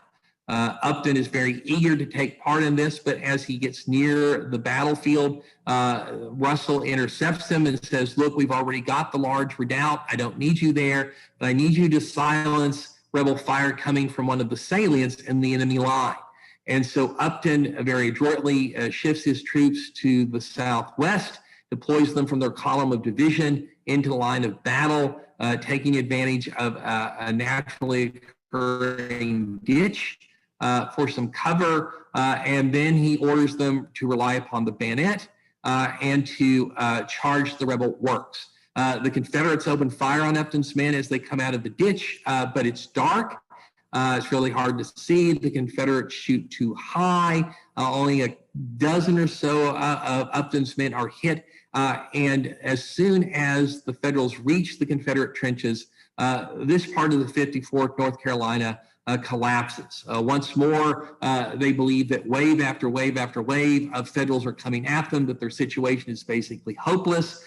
Upton is very eager to take part in this, but as he gets near the battlefield, Russell intercepts him and says, look, we've already got the large redoubt. I don't need you there, but I need you to silence rebel fire coming from one of the salients in the enemy line. And so Upton very adroitly shifts his troops to the southwest, deploys them from their column of division into the line of battle, taking advantage of a naturally occurring ditch for some cover, and then he orders them to rely upon the bayonet and to charge the rebel works. The Confederates open fire on Upton's men as they come out of the ditch, but it's dark. It's really hard to see. The Confederates shoot too high. Only a dozen or so of Upton's men are hit. And as soon as the Federals reach the Confederate trenches, this part of the 54th North Carolina collapses. Once more, they believe that wave after wave after wave of Federals are coming at them, that their situation is basically hopeless.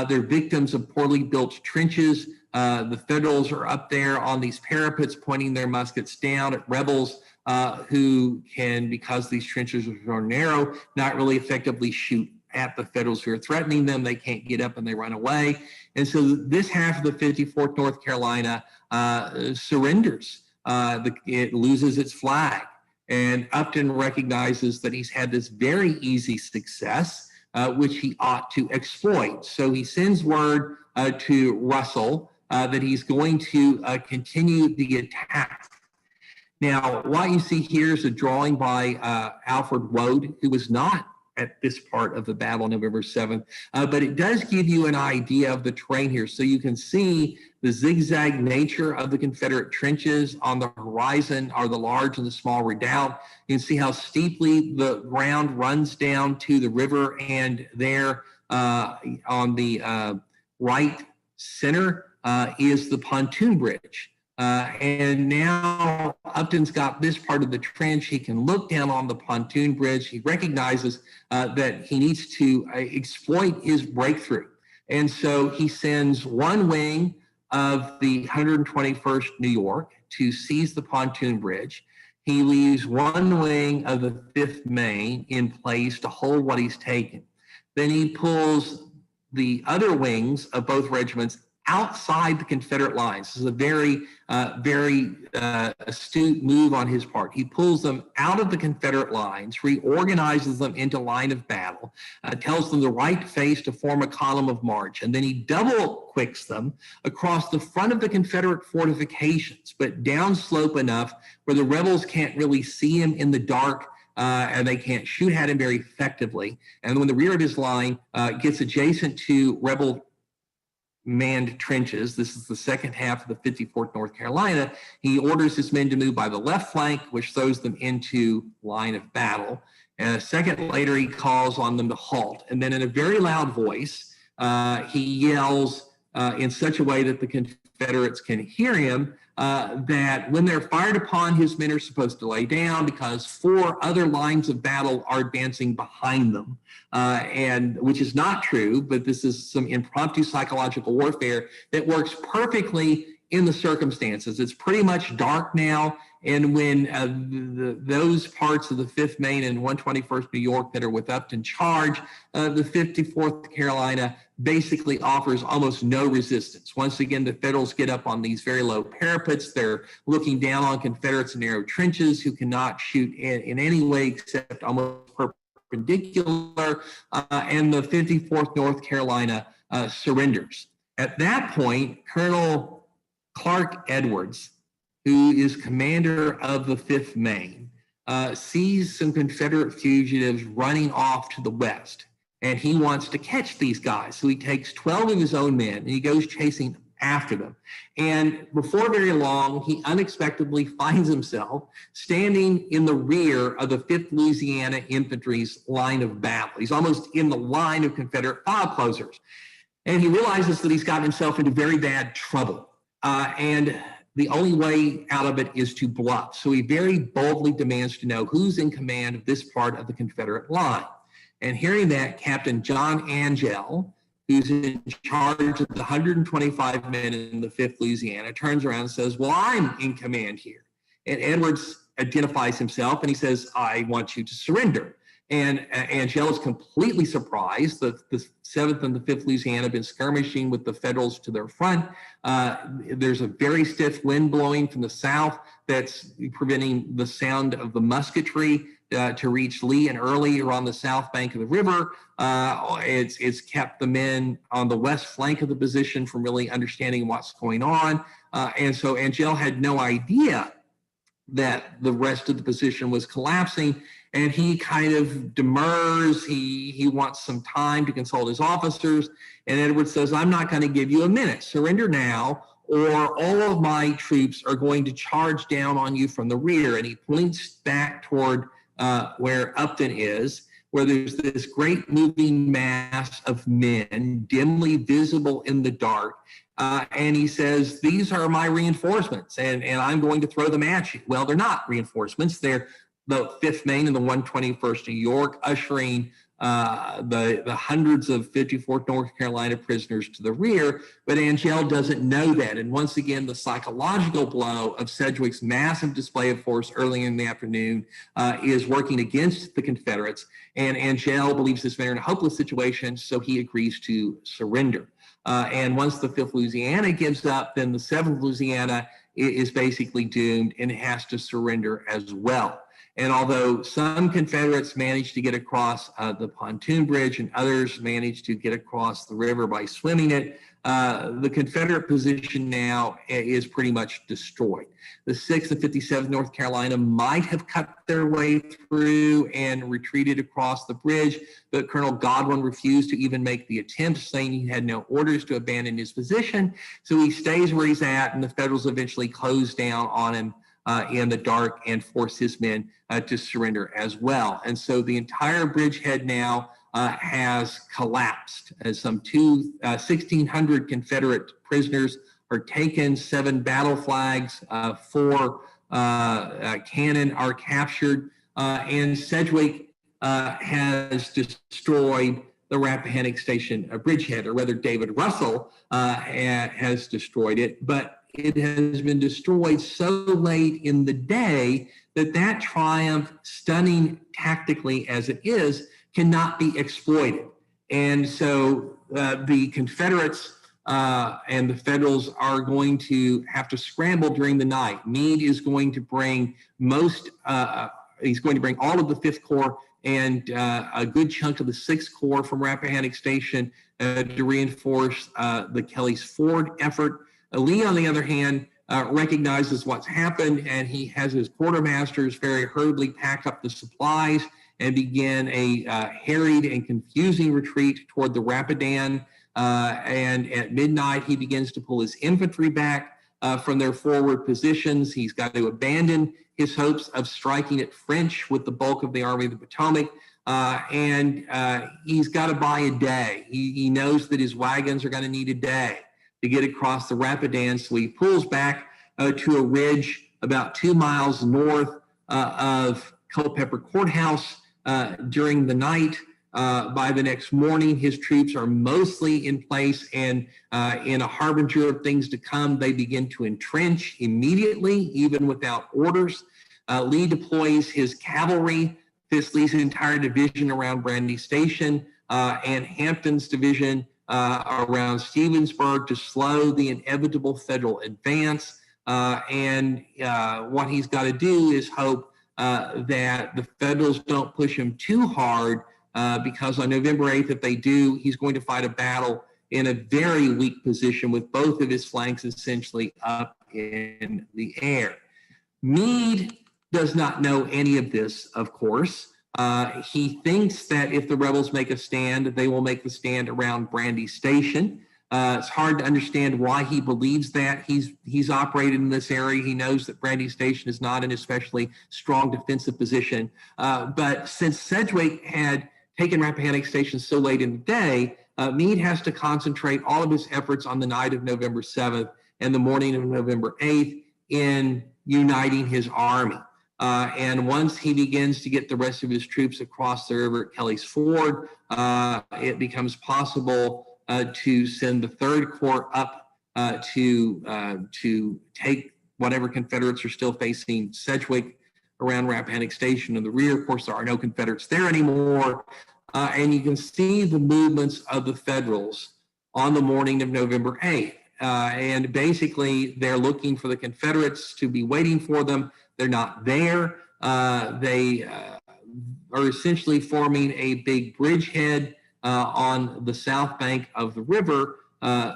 They're victims of poorly built trenches. The Federals are up there on these parapets pointing their muskets down at rebels who can, because these trenches are narrow, not really effectively shoot at the Federals who are threatening them. They can't get up and they run away. And so this half of the 54th North Carolina surrenders. It loses its flag. And Upton recognizes that he's had this very easy success, which he ought to exploit. So he sends word to Russell that he's going to continue the attack. Now, what you see here is a drawing by Alfred Wood, who was not at this part of the battle on November 7th, but it does give you an idea of the terrain here. So you can see the zigzag nature of the Confederate trenches. On the horizon are the large and the small redoubt. You can see how steeply the ground runs down to the river, and there on the right center is the pontoon bridge. And now Upton's got this part of the trench. He can look down on the pontoon bridge. He recognizes that he needs to exploit his breakthrough. And so he sends one wing of the 121st New York to seize the pontoon bridge. He leaves one wing of the 5th Maine in place to hold what he's taken. Then he pulls the other wings of both regiments outside the Confederate lines. This is a very astute move on his part. He pulls them out of the Confederate lines, reorganizes them into line of battle, tells them the right face to form a column of march, and then he double quicks them across the front of the Confederate fortifications, but downslope enough where the rebels can't really see him in the dark, and they can't shoot at him very effectively. And when the rear of his line gets adjacent to rebel manned trenches, this is the second half of the 54th North Carolina, he orders his men to move by the left flank, which throws them into line of battle. And a second later, he calls on them to halt. And then in a very loud voice, he yells in such a way that the Confederates can hear him, that when they're fired upon, his men are supposed to lay down because 4 other lines of battle are advancing behind them, and which is not true, but this is some impromptu psychological warfare that works perfectly in the circumstances. It's pretty much dark now, and when those parts of the 5th Maine and 121st New York that are with Upton charge, the 54th Carolina basically offers almost no resistance. Once again, the Federals get up on these very low parapets. They're looking down on Confederates in narrow trenches who cannot shoot in any way except almost perpendicular, and the 54th North Carolina surrenders. At that point, Colonel Clark Edwards, who is commander of the 5th Maine, sees some Confederate fugitives running off to the west, and he wants to catch these guys. So he takes 12 of his own men, and he goes chasing after them. And before very long, he unexpectedly finds himself standing in the rear of the 5th Louisiana Infantry's line of battle. He's almost in the line of Confederate file closers. And he realizes that he's gotten himself into very bad trouble. And the only way out of it is to bluff. So he very boldly demands to know who's in command of this part of the Confederate line. And hearing that, Captain John Angell, who's in charge of the 125 men in the 5th Louisiana, turns around and says, well, I'm in command here. And Edwards identifies himself and he says, I want you to surrender. And Angell is completely surprised that the 7th and the 5th Louisiana have been skirmishing with the Federals to their front. There's a very stiff wind blowing from the south that's preventing the sound of the musketry to reach Lee and Early or on the south bank of the river. It's kept the men on the west flank of the position from really understanding what's going on. And so Angell had no idea that the rest of the position was collapsing. And he kind of demurs. He wants some time to consult his officers. And Edwards says, I'm not going to give you a minute. Surrender now, or all of my troops are going to charge down on you from the rear. And he points back toward where Upton is, where there's this great moving mass of men dimly visible in the dark. And he says, these are my reinforcements, and I'm going to throw them at you. Well, they're not reinforcements. They're the 5th Maine and the 121st New York, ushering the hundreds of 54th North Carolina prisoners to the rear. But Angell doesn't know that. And once again, the psychological blow of Sedgwick's massive display of force early in the afternoon is working against the Confederates. And Angell believes this men are in a hopeless situation, so he agrees to surrender. And once the 5th Louisiana gives up, then the 7th Louisiana is basically doomed and has to surrender as well. And although some Confederates managed to get across the pontoon bridge and others managed to get across the river by swimming it, the Confederate position now is pretty much destroyed. The 6th and 57th North Carolina might have cut their way through and retreated across the bridge, but Colonel Godwin refused to even make the attempt, saying he had no orders to abandon his position. So he stays where he's at, and the Federals eventually close down on him in the dark and force his men to surrender as well. And so the entire bridgehead now has collapsed as some 1,600 Confederate prisoners are taken, 7 battle flags, 4 cannon are captured, and Sedgwick has destroyed the Rappahannock Station bridgehead, or rather David Russell has destroyed it, but it has been destroyed so late in the day that triumph, stunning tactically as it is, cannot be exploited. And so the Confederates and the Federals are going to have to scramble during the night. Meade is going to bring he's going to bring all of the 5th Corps and a good chunk of the 6th Corps from Rappahannock Station to reinforce the Kelly's Ford effort. Lee, on the other hand, recognizes what's happened, and he has his quartermasters very hurriedly pack up the supplies and begin a harried and confusing retreat toward the Rapidan. And at midnight, he begins to pull his infantry back from their forward positions. He's got to abandon his hopes of striking at French with the bulk of the Army of the Potomac. And he's got to buy a day. He knows that his wagons are going to need a day to get across the Rapidan, so he pulls back to a ridge about 2 miles north of Culpeper Courthouse during the night. By the next morning, his troops are mostly in place, and in a harbinger of things to come, they begin to entrench immediately, even without orders. Lee deploys his cavalry, Fisley's entire division around Brandy Station, and Hampton's division around Stevensburg to slow the inevitable Federal advance. And what he's got to do is hope that the Federals don't push him too hard, because on November 8th, if they do, he's going to fight a battle in a very weak position with both of his flanks essentially up in the air. Meade does not know any of this, of course. He thinks that if the rebels make a stand, they will make the stand around Brandy Station. It's hard to understand why he believes that. He's operated in this area. He knows that Brandy Station is not an especially strong defensive position. But since Sedgwick had taken Rappahannock Station so late in the day, Meade has to concentrate all of his efforts on the night of November 7th and the morning of November 8th in uniting his army. And once he begins to get the rest of his troops across the river at Kelly's Ford, it becomes possible to send the 3rd Corps up to take whatever Confederates are still facing Sedgwick around Rappahannock Station in the rear. Of course, there are no Confederates there anymore. And you can see the movements of the Federals on the morning of November 8th. And basically, they're looking for the Confederates to be waiting for them. They're not there. They are essentially forming a big bridgehead on the south bank of the river.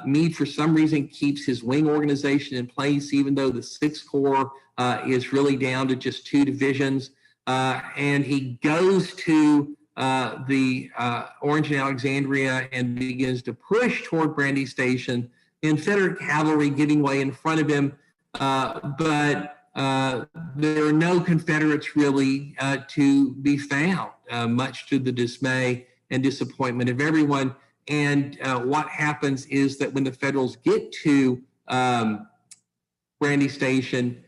Meade, for some reason, keeps his wing organization in place, even though the 6th Corps is really down to just 2 divisions. and he goes to the Orange and Alexandria and begins to push toward Brandy Station. Confederate cavalry giving way in front of him, but there are no Confederates really to be found, much to the dismay and disappointment of everyone. And what happens is that when the Federals get to Brandy Station,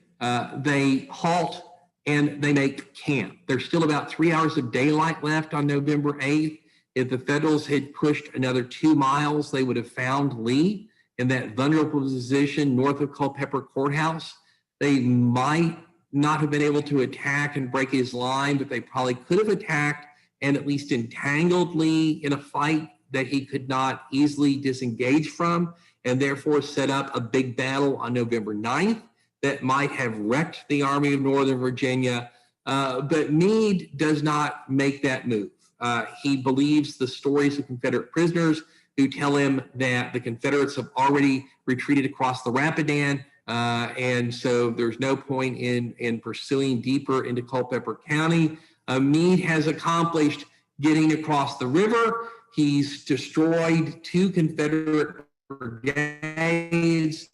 they halt and they make camp. There's still about 3 hours of daylight left on November 8th. If the Federals had pushed another 2 miles, they would have found Lee in that vulnerable position north of Culpeper Courthouse. They might not have been able to attack and break his line, but they probably could have attacked and at least entangled Lee in a fight that he could not easily disengage from, and therefore set up a big battle on November 9th that might have wrecked the Army of Northern Virginia. But Meade does not make that move. He believes the stories of Confederate prisoners who tell him that the Confederates have already retreated across the Rapidan, and so there's no point in pursuing deeper into Culpeper County. Meade has accomplished getting across the river. He's destroyed 2 Confederate brigades.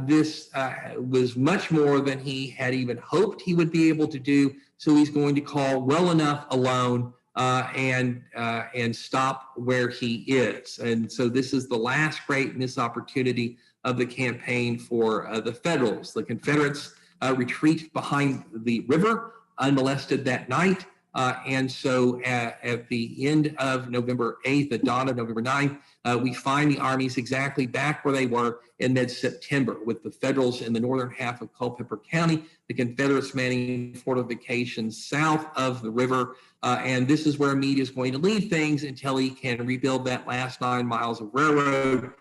This was much more than he had even hoped he would be able to do. So he's going to call well enough alone and stop where he is. And so this is the last great missed opportunity of the campaign for the Federals. The Confederates retreat behind the river unmolested that night. And so at the end of November 8th, the dawn of November 9th, we find the armies exactly back where they were in mid-September, with the Federals in the northern half of Culpeper County, the Confederates manning fortifications south of the river. And this is where Meade is going to leave things until he can rebuild that last 9 miles of railroad,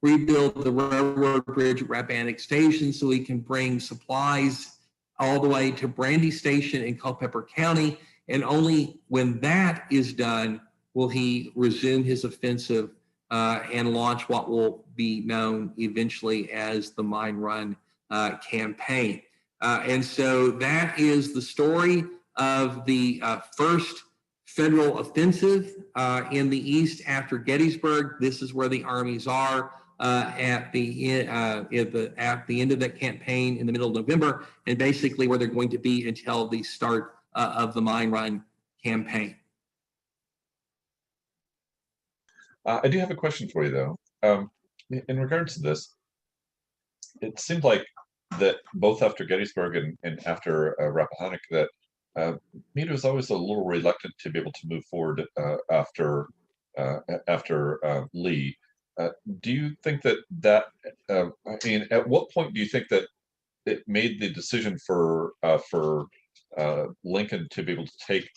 rebuild the railroad bridge at Rappahannock Station so he can bring supplies all the way to Brandy Station in Culpeper County. And only when that is done will he resume his offensive and launch what will be known eventually as the Mine Run campaign. And so that is the story of the first Federal offensive in the East after Gettysburg. This is where the armies are at the end of that campaign in the middle of November, and basically where they're going to be until the start of the Mine Run campaign. I do have a question for you, though. In regards to this, it seemed like that both after Gettysburg and after Rappahannock, that Meade was always a little reluctant to be able to move forward after Lee. Do you think that I mean, at what point do you think that it made the decision for Lincoln to be able to take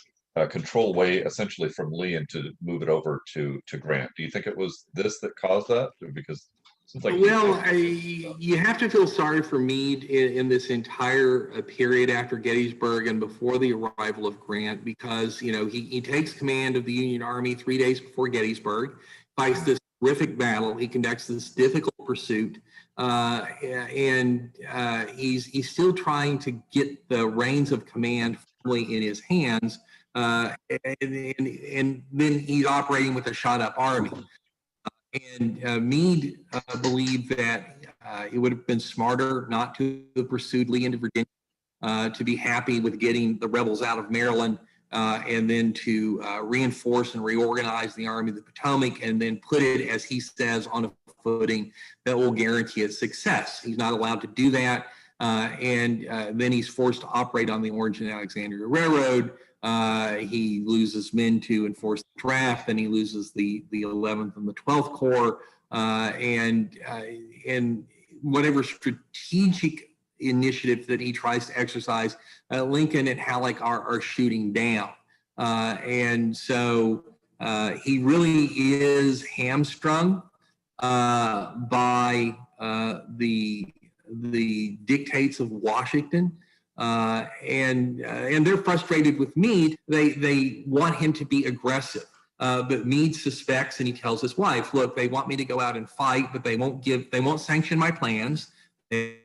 control away essentially from Lee and to move it over to Grant? Do you think it was this that caused that? Because it seems like you have to feel sorry for Meade in this entire period after Gettysburg and before the arrival of Grant, because he takes command of the Union Army 3 days before Gettysburg, fights this horrific battle. He conducts this difficult pursuit, and he's still trying to get the reins of command firmly in his hands, and then he's operating with a shot-up army. And Meade believed that it would have been smarter not to have pursued Lee into Virginia, to be happy with getting the rebels out of Maryland, and then to reinforce and reorganize the Army of the Potomac, and then put it, as he says, on a footing that will guarantee its success. He's not allowed to do that, and then he's forced to operate on the Orange and Alexandria Railroad. He loses men to enforce the draft, then he loses the 11th and the 12th Corps, and whatever strategic initiative that he tries to exercise, Lincoln and Halleck are shooting down. And so he really is hamstrung by the dictates of Washington. And they're frustrated with Meade. They want him to be aggressive. But Meade suspects, and he tells his wife, look, they want me to go out and fight, but they won't sanction my plans. They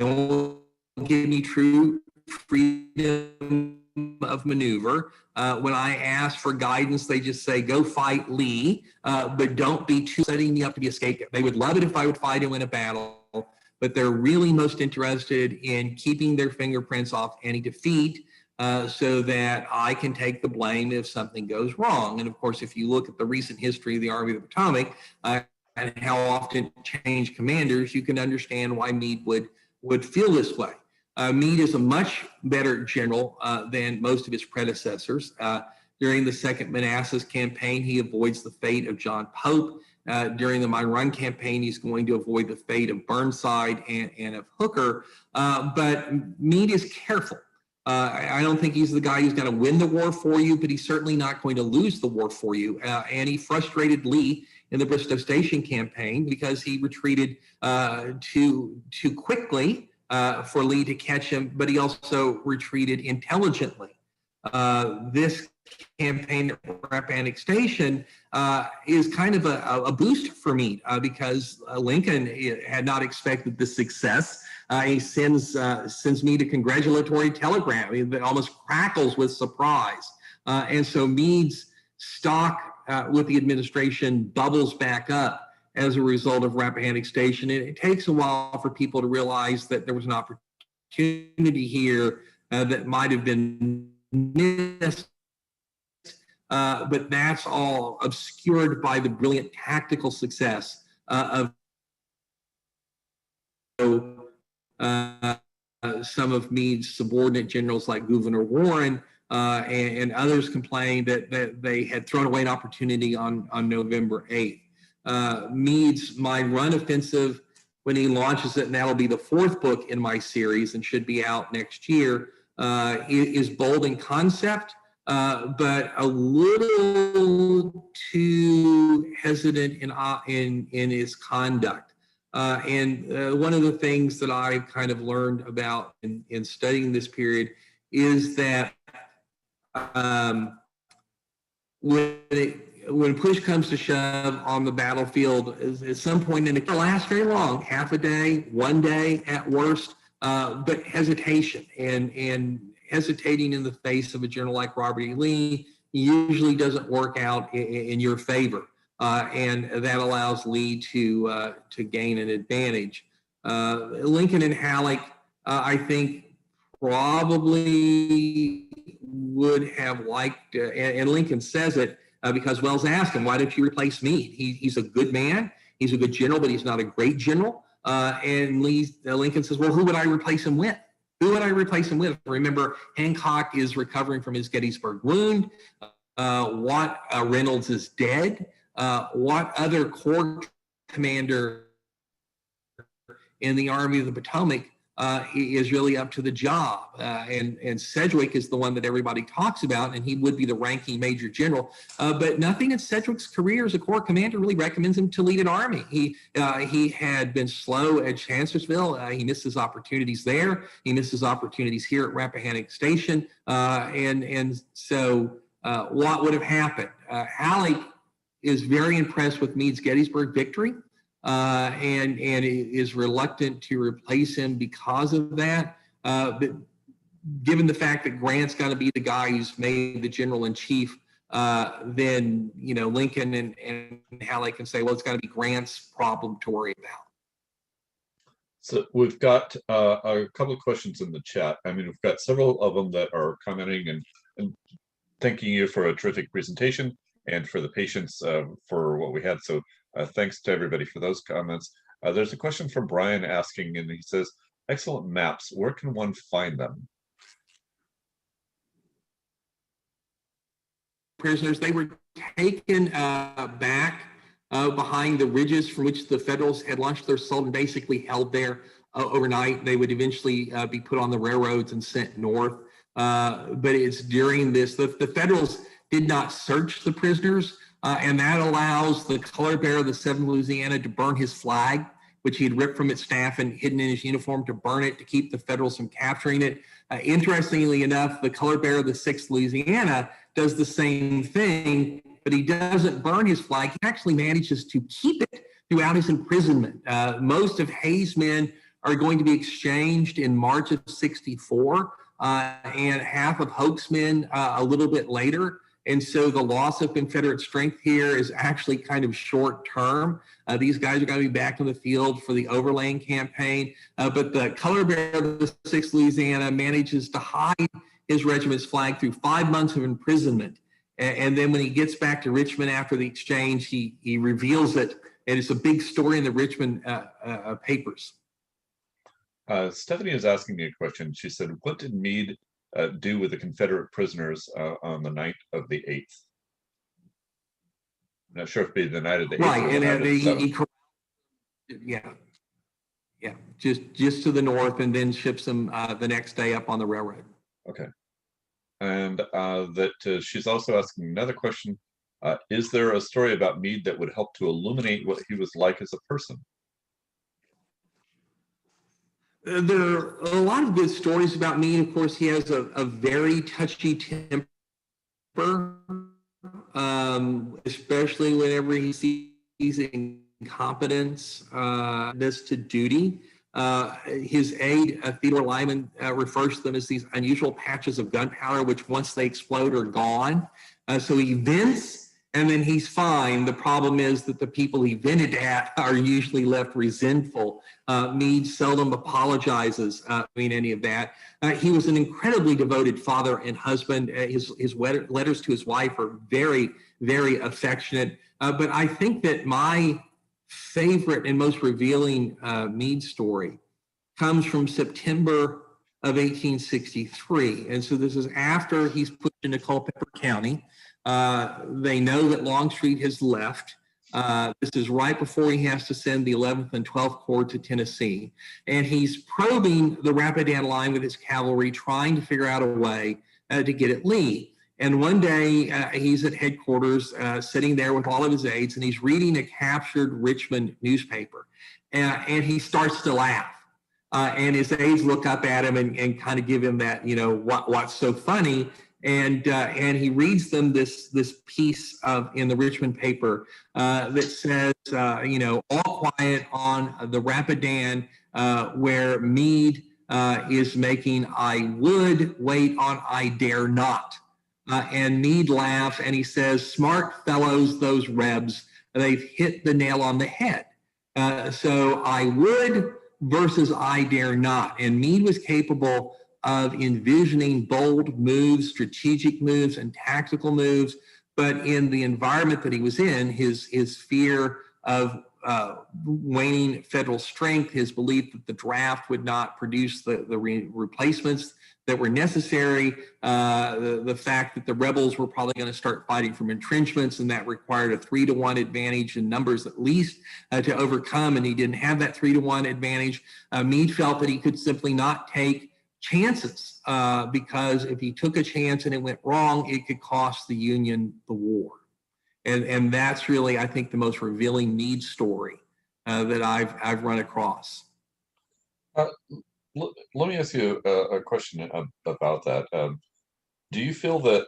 won't give me true freedom of maneuver. When I ask for guidance, they just say, go fight Lee, but don't be too setting me up to be a scapegoat. They would love it if I would fight him in a battle, but they're really most interested in keeping their fingerprints off any defeat so that I can take the blame if something goes wrong. And of course, if you look at the recent history of the Army of the Potomac and how often it changed commanders, you can understand why Meade would feel this way. Meade is a much better general than most of his predecessors. During the Second Manassas campaign, he avoids the fate of John Pope. During the Mine Run campaign, he's going to avoid the fate of Burnside and of Hooker. But Meade is careful. I don't think he's the guy who's going to win the war for you, but he's certainly not going to lose the war for you. And he frustrated Lee in the Bristow Station campaign because he retreated too quickly for Lee to catch him, but he also retreated intelligently. This campaign at Rappahannock Station is kind of a boost for Meade because Lincoln had not expected the success. He sends Meade a congratulatory telegram that almost crackles with surprise. And so Meade's stock with the administration bubbles back up as a result of Rappahannock Station. It takes a while for people to realize that there was an opportunity here that might have been missed, but that's all obscured by the brilliant tactical success of some of Meade's subordinate generals like Gouverneur Warren and others complained that they had thrown away an opportunity on November 8th. Meade's Mine Run offensive, when he launches it, and that'll be the fourth book in my series and should be out next year, is bold in concept, but a little too hesitant in his conduct. And one of the things that I've kind of learned about in studying this period is that when push comes to shove on the battlefield, at some point, and it can last very long, half a day, 1 day at worst, but hesitation and hesitating in the face of a general like Robert E. Lee usually doesn't work out in your favor, and that allows Lee to gain an advantage. Lincoln and Halleck, I think, probably would have liked, and Lincoln says it, because Wells asked him, why don't you replace Meade? He's a good man. He's a good general, but he's not a great general. And Lincoln says, well, who would I replace him with? Who would I replace him with? Remember, Hancock is recovering from his Gettysburg wound. Watt Reynolds is dead. What other corps commander in the Army of the Potomac is really up to the job? And Sedgwick is the one that everybody talks about, and he would be the ranking major general. But nothing in Sedgwick's career as a corps commander really recommends him to lead an army. He had been slow at Chancellorsville. He missed his opportunities there. He missed his opportunities here at Rappahannock Station. And so what would have happened? Halleck is very impressed with Meade's Gettysburg victory. And is reluctant to replace him because of that. But given the fact that Grant's got to be the guy who's made the general in chief, then Lincoln and Halleck can say, well, it's got to be Grant's problem to worry about. So we've got a couple of questions in the chat. I mean, we've got several of them that are commenting and thanking you for a terrific presentation and for the patience for what we had. So thanks to everybody for those comments. There's a question from Brian asking, and he says, excellent maps, where can one find them? Prisoners, they were taken back behind the ridges from which the Federals had launched their assault and basically held there overnight. They would eventually be put on the railroads and sent north. But it's during this, the Federals did not search the prisoners. And that allows the color bearer of the 7th Louisiana to burn his flag, which he had ripped from its staff and hidden in his uniform, to burn it to keep the Federals from capturing it. Interestingly enough, the color bearer of the 6th Louisiana does the same thing, but he doesn't burn his flag. He actually manages to keep it throughout his imprisonment. Most of Hay's men are going to be exchanged in March of '64. and half of Hoax men a little bit later. And so the loss of Confederate strength here is actually kind of short term. These guys are going to be back in the field for the overlaying campaign. But the color bearer of the 6th Louisiana manages to hide his regiment's flag through 5 months of imprisonment. And then when he gets back to Richmond after the exchange, he reveals it. And it's a big story in the Richmond papers. Stephanie is asking me a question. She said, what did Meade do with the Confederate prisoners on the night of the 8th? I'm not sure if it'd be the night of the 8th. Right, or the night of the 7th. Yeah, just to the north, and then ships them the next day up on the railroad. Okay. And she's also asking another question. Is there a story about Meade that would help to illuminate what he was like as a person? There are a lot of good stories about Meade. Of course, he has a very touchy temper, especially whenever he sees incompetence, this to duty. His aide, Theodore Lyman, refers to them as these unusual patches of gunpowder, which once they explode are gone. So he vents and then he's fine. The problem is that the people he vented at are usually left resentful. Meade seldom apologizes, any of that. He was an incredibly devoted father and husband. His letters to his wife are very, very affectionate. But I think that my favorite and most revealing Meade story comes from September of 1863. And so this is after he's put into Culpeper County. They know that Longstreet has left. This is right before he has to send the 11th and 12th Corps to Tennessee. And he's probing the Rapidan line with his cavalry, trying to figure out a way to get at Lee. And one day he's at headquarters, sitting there with all of his aides, and he's reading a captured Richmond newspaper. And he starts to laugh. And his aides look up at him and kind of give him that, what's so funny? And he reads them this piece in the Richmond paper that says, all quiet on the Rapidan, where Meade is making I would wait on I dare not. And Meade laughs and he says, smart fellows, those Rebs, they've hit the nail on the head. So I would versus I dare not. And Meade was capable of envisioning bold moves, strategic moves, and tactical moves. But in the environment that he was in, his fear of waning federal strength, his belief that the draft would not produce the replacements that were necessary, the fact that the rebels were probably going to start fighting from entrenchments, and that required a 3-to-1 advantage in numbers at least to overcome, and he didn't have that 3-to-1 advantage. Meade felt that he could simply not take chances because if he took a chance and it went wrong, it could cost the Union the war. And that's really, I think, the most revealing Meade story that I've run across. Let me ask you a question about that. Do you feel that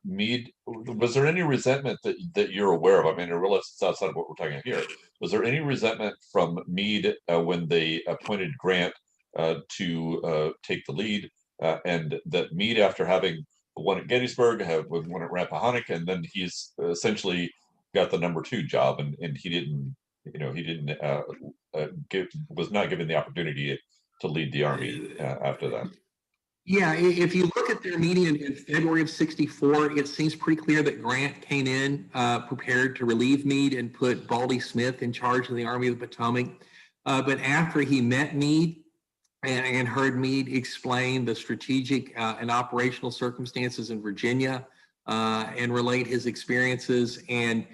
Meade, was there any resentment that you're aware of? I mean, I realize it's outside of what we're talking about here. Was there any resentment from Meade when they appointed Grant to take the lead, and that Meade, after having won at Gettysburg, have won at Rappahannock, and then he's essentially got the number 2 job, and he didn't, was not given the opportunity to lead the army after that? Yeah, if you look at their meeting in February of '64, it seems pretty clear that Grant came in prepared to relieve Meade and put Baldy Smith in charge of the Army of the Potomac. But after he met Meade and heard Meade explain the strategic and operational circumstances in Virginia and relate his experiences, and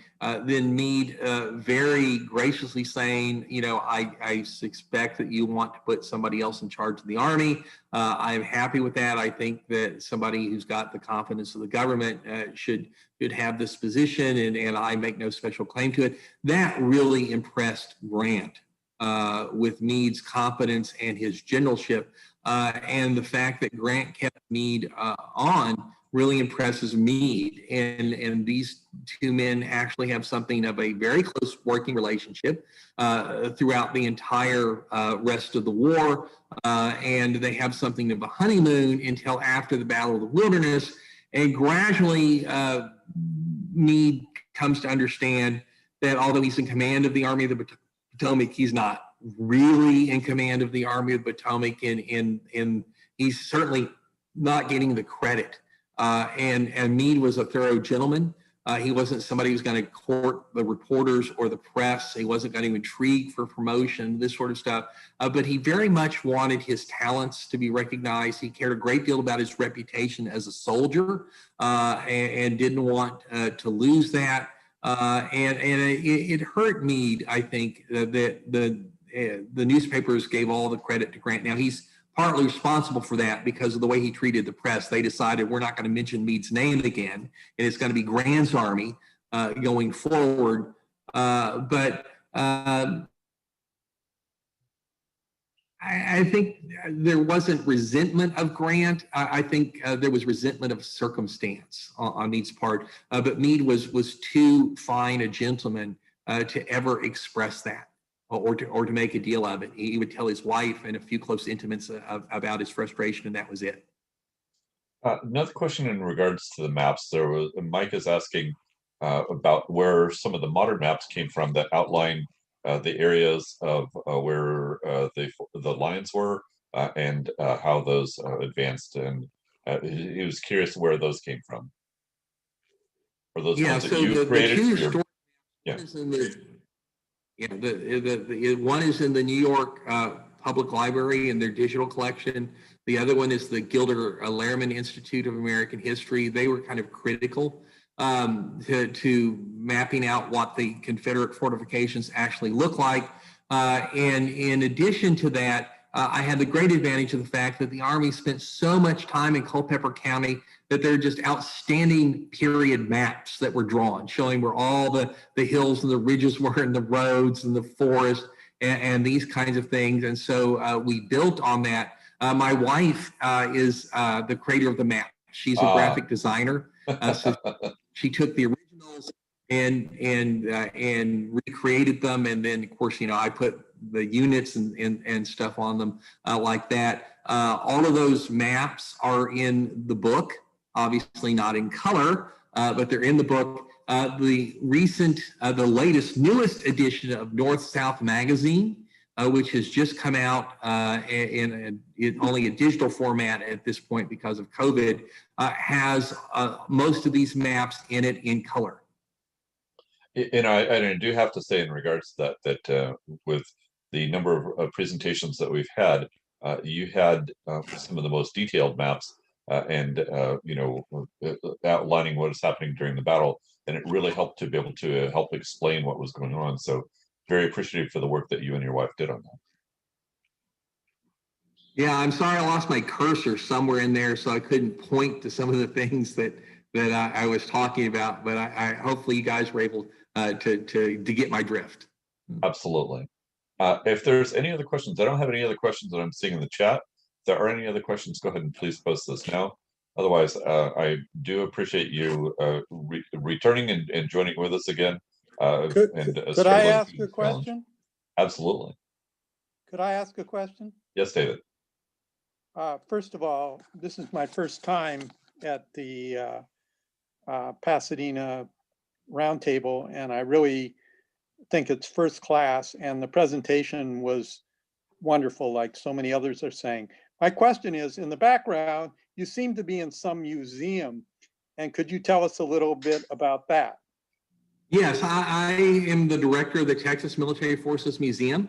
then Meade very graciously saying, I suspect that you want to put somebody else in charge of the Army. I'm happy with that. I think that somebody who's got the confidence of the government should have this position, and I make no special claim to it. That really impressed Grant with Meade's competence and his generalship, and the fact that Grant kept Meade on really impresses Meade. And these two men actually have something of a very close working relationship throughout the entire rest of the war. And they have something of a honeymoon until after the Battle of the Wilderness. And gradually, Meade comes to understand that although he's in command of the Army of the Potomac, he's not really in command of the Army of the Potomac, and he's certainly not getting the credit. And Meade was a thorough gentleman. He wasn't somebody who's going to court the reporters or the press. He wasn't going to intrigue for promotion, this sort of stuff. But he very much wanted his talents to be recognized. He cared a great deal about his reputation as a soldier and didn't want to lose that. And it hurt Meade, I think, that the newspapers gave all the credit to Grant. Now, he's partly responsible for that because of the way he treated the press. They decided we're not going to mention Meade's name again, and it's going to be Grant's Army going forward. But I think there wasn't resentment of Grant. I think there was resentment of circumstance on Meade's part. But Meade was too fine a gentleman to ever express that. Or to make a deal of it. He would tell his wife and a few close intimates about his frustration, and that was it. Another question in regards to the maps. Mike is asking about where some of the modern maps came from that outline the areas of where the lines were and how those advanced. And he was curious where those came from. Or those ones that you created? The one is in the New York Public Library in their digital collection. The other one is the Gilder Lehrman Institute of American History. They were kind of critical to mapping out what the Confederate fortifications actually look like. And in addition to that, I had the great advantage of the fact that the Army spent so much time in Culpeper County that there are just outstanding period maps that were drawn, showing where all the hills and the ridges were and the roads and the forest and these kinds of things. And so we built on that. My wife is the creator of the map. She's a graphic designer. So she took the originals and recreated them. And then, of course, I put the units and stuff on them like that. All of those maps are in the book, obviously not in color, but they're in the book. The latest, newest edition of North-South Magazine, which has just come out in only a digital format at this point because of COVID, has most of these maps in it in color. And I do have to say in regards to that with the number of presentations that we've had, you had some of the most detailed maps and outlining what is happening during the battle, and it really helped to be able to help explain what was going on. So very appreciative for the work that you and your wife did on that. Yeah, I'm sorry I lost my cursor somewhere in there, so I couldn't point to some of the things that I was talking about, but I hopefully you guys were able to get my drift. Absolutely. If there's any other questions, I don't have any other questions that I'm seeing in the chat. If there are any other questions, go ahead and please post this now. Otherwise, I do appreciate you returning and joining with us again. Could I ask a question? Absolutely. Could I ask a question? Yes, David. First of all, this is my first time at the Pasadena Roundtable, and I really think it's first class, and the presentation was wonderful, like so many others are saying. My question is, in the background, you seem to be in some museum, and could you tell us a little bit about that? Yes, I am the director of the Texas Military Forces Museum,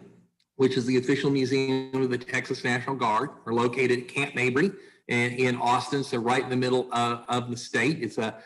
which is the official museum of the Texas National Guard. We're located at Camp Mabry in Austin, so right in the middle of the state. It's a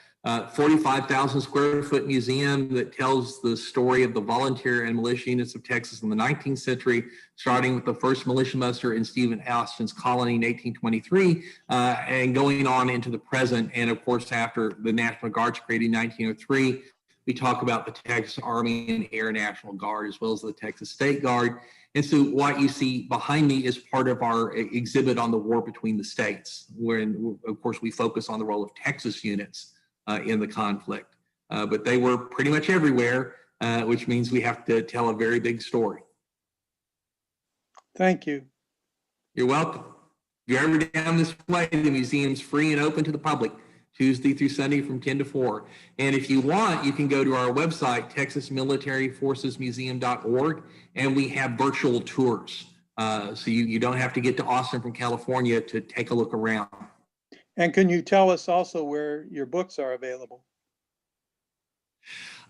45,000 square foot museum that tells the story of the volunteer and militia units of Texas in the 19th century, starting with the first militia muster in Stephen Austin's colony in 1823, and going on into the present. And of course, after the National Guard's created in 1903, We talk about the Texas Army and Air National Guard, as well as the Texas State Guard. And so what you see behind me is part of our exhibit on the war between the states, wherein, of course, we focus on the role of Texas units in the conflict. But they were pretty much everywhere, which means we have to tell a very big story. Thank you. You're welcome. If you're ever down this way, the museum's free and open to the public, Tuesday through Sunday from 10 to 4. And if you want, you can go to our website, texasmilitaryforcesmuseum.org, and we have virtual tours. So you don't have to get to Austin from California to take a look around. And can you tell us also where your books are available?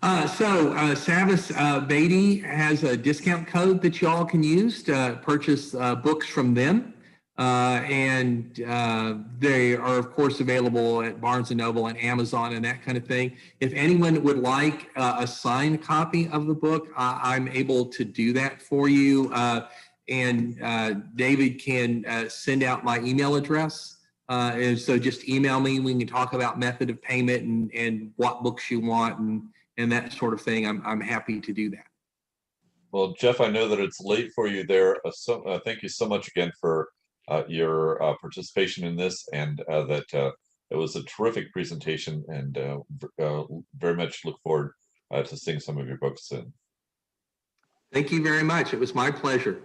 Savas Beatty has a discount code that y'all can use to purchase books from them. And they are, of course, available at Barnes & Noble and Amazon and that kind of thing. If anyone would like a signed copy of the book, I'm able to do that for you. And David can send out my email address. And so just email me. We can talk about method of payment and what books you want and that sort of thing. I'm happy to do that. Well, Jeff, I know that it's late for you there. Thank you so much again for your participation in this, and that it was a terrific presentation, and very much look forward to seeing some of your books soon. Thank you very much. It was my pleasure.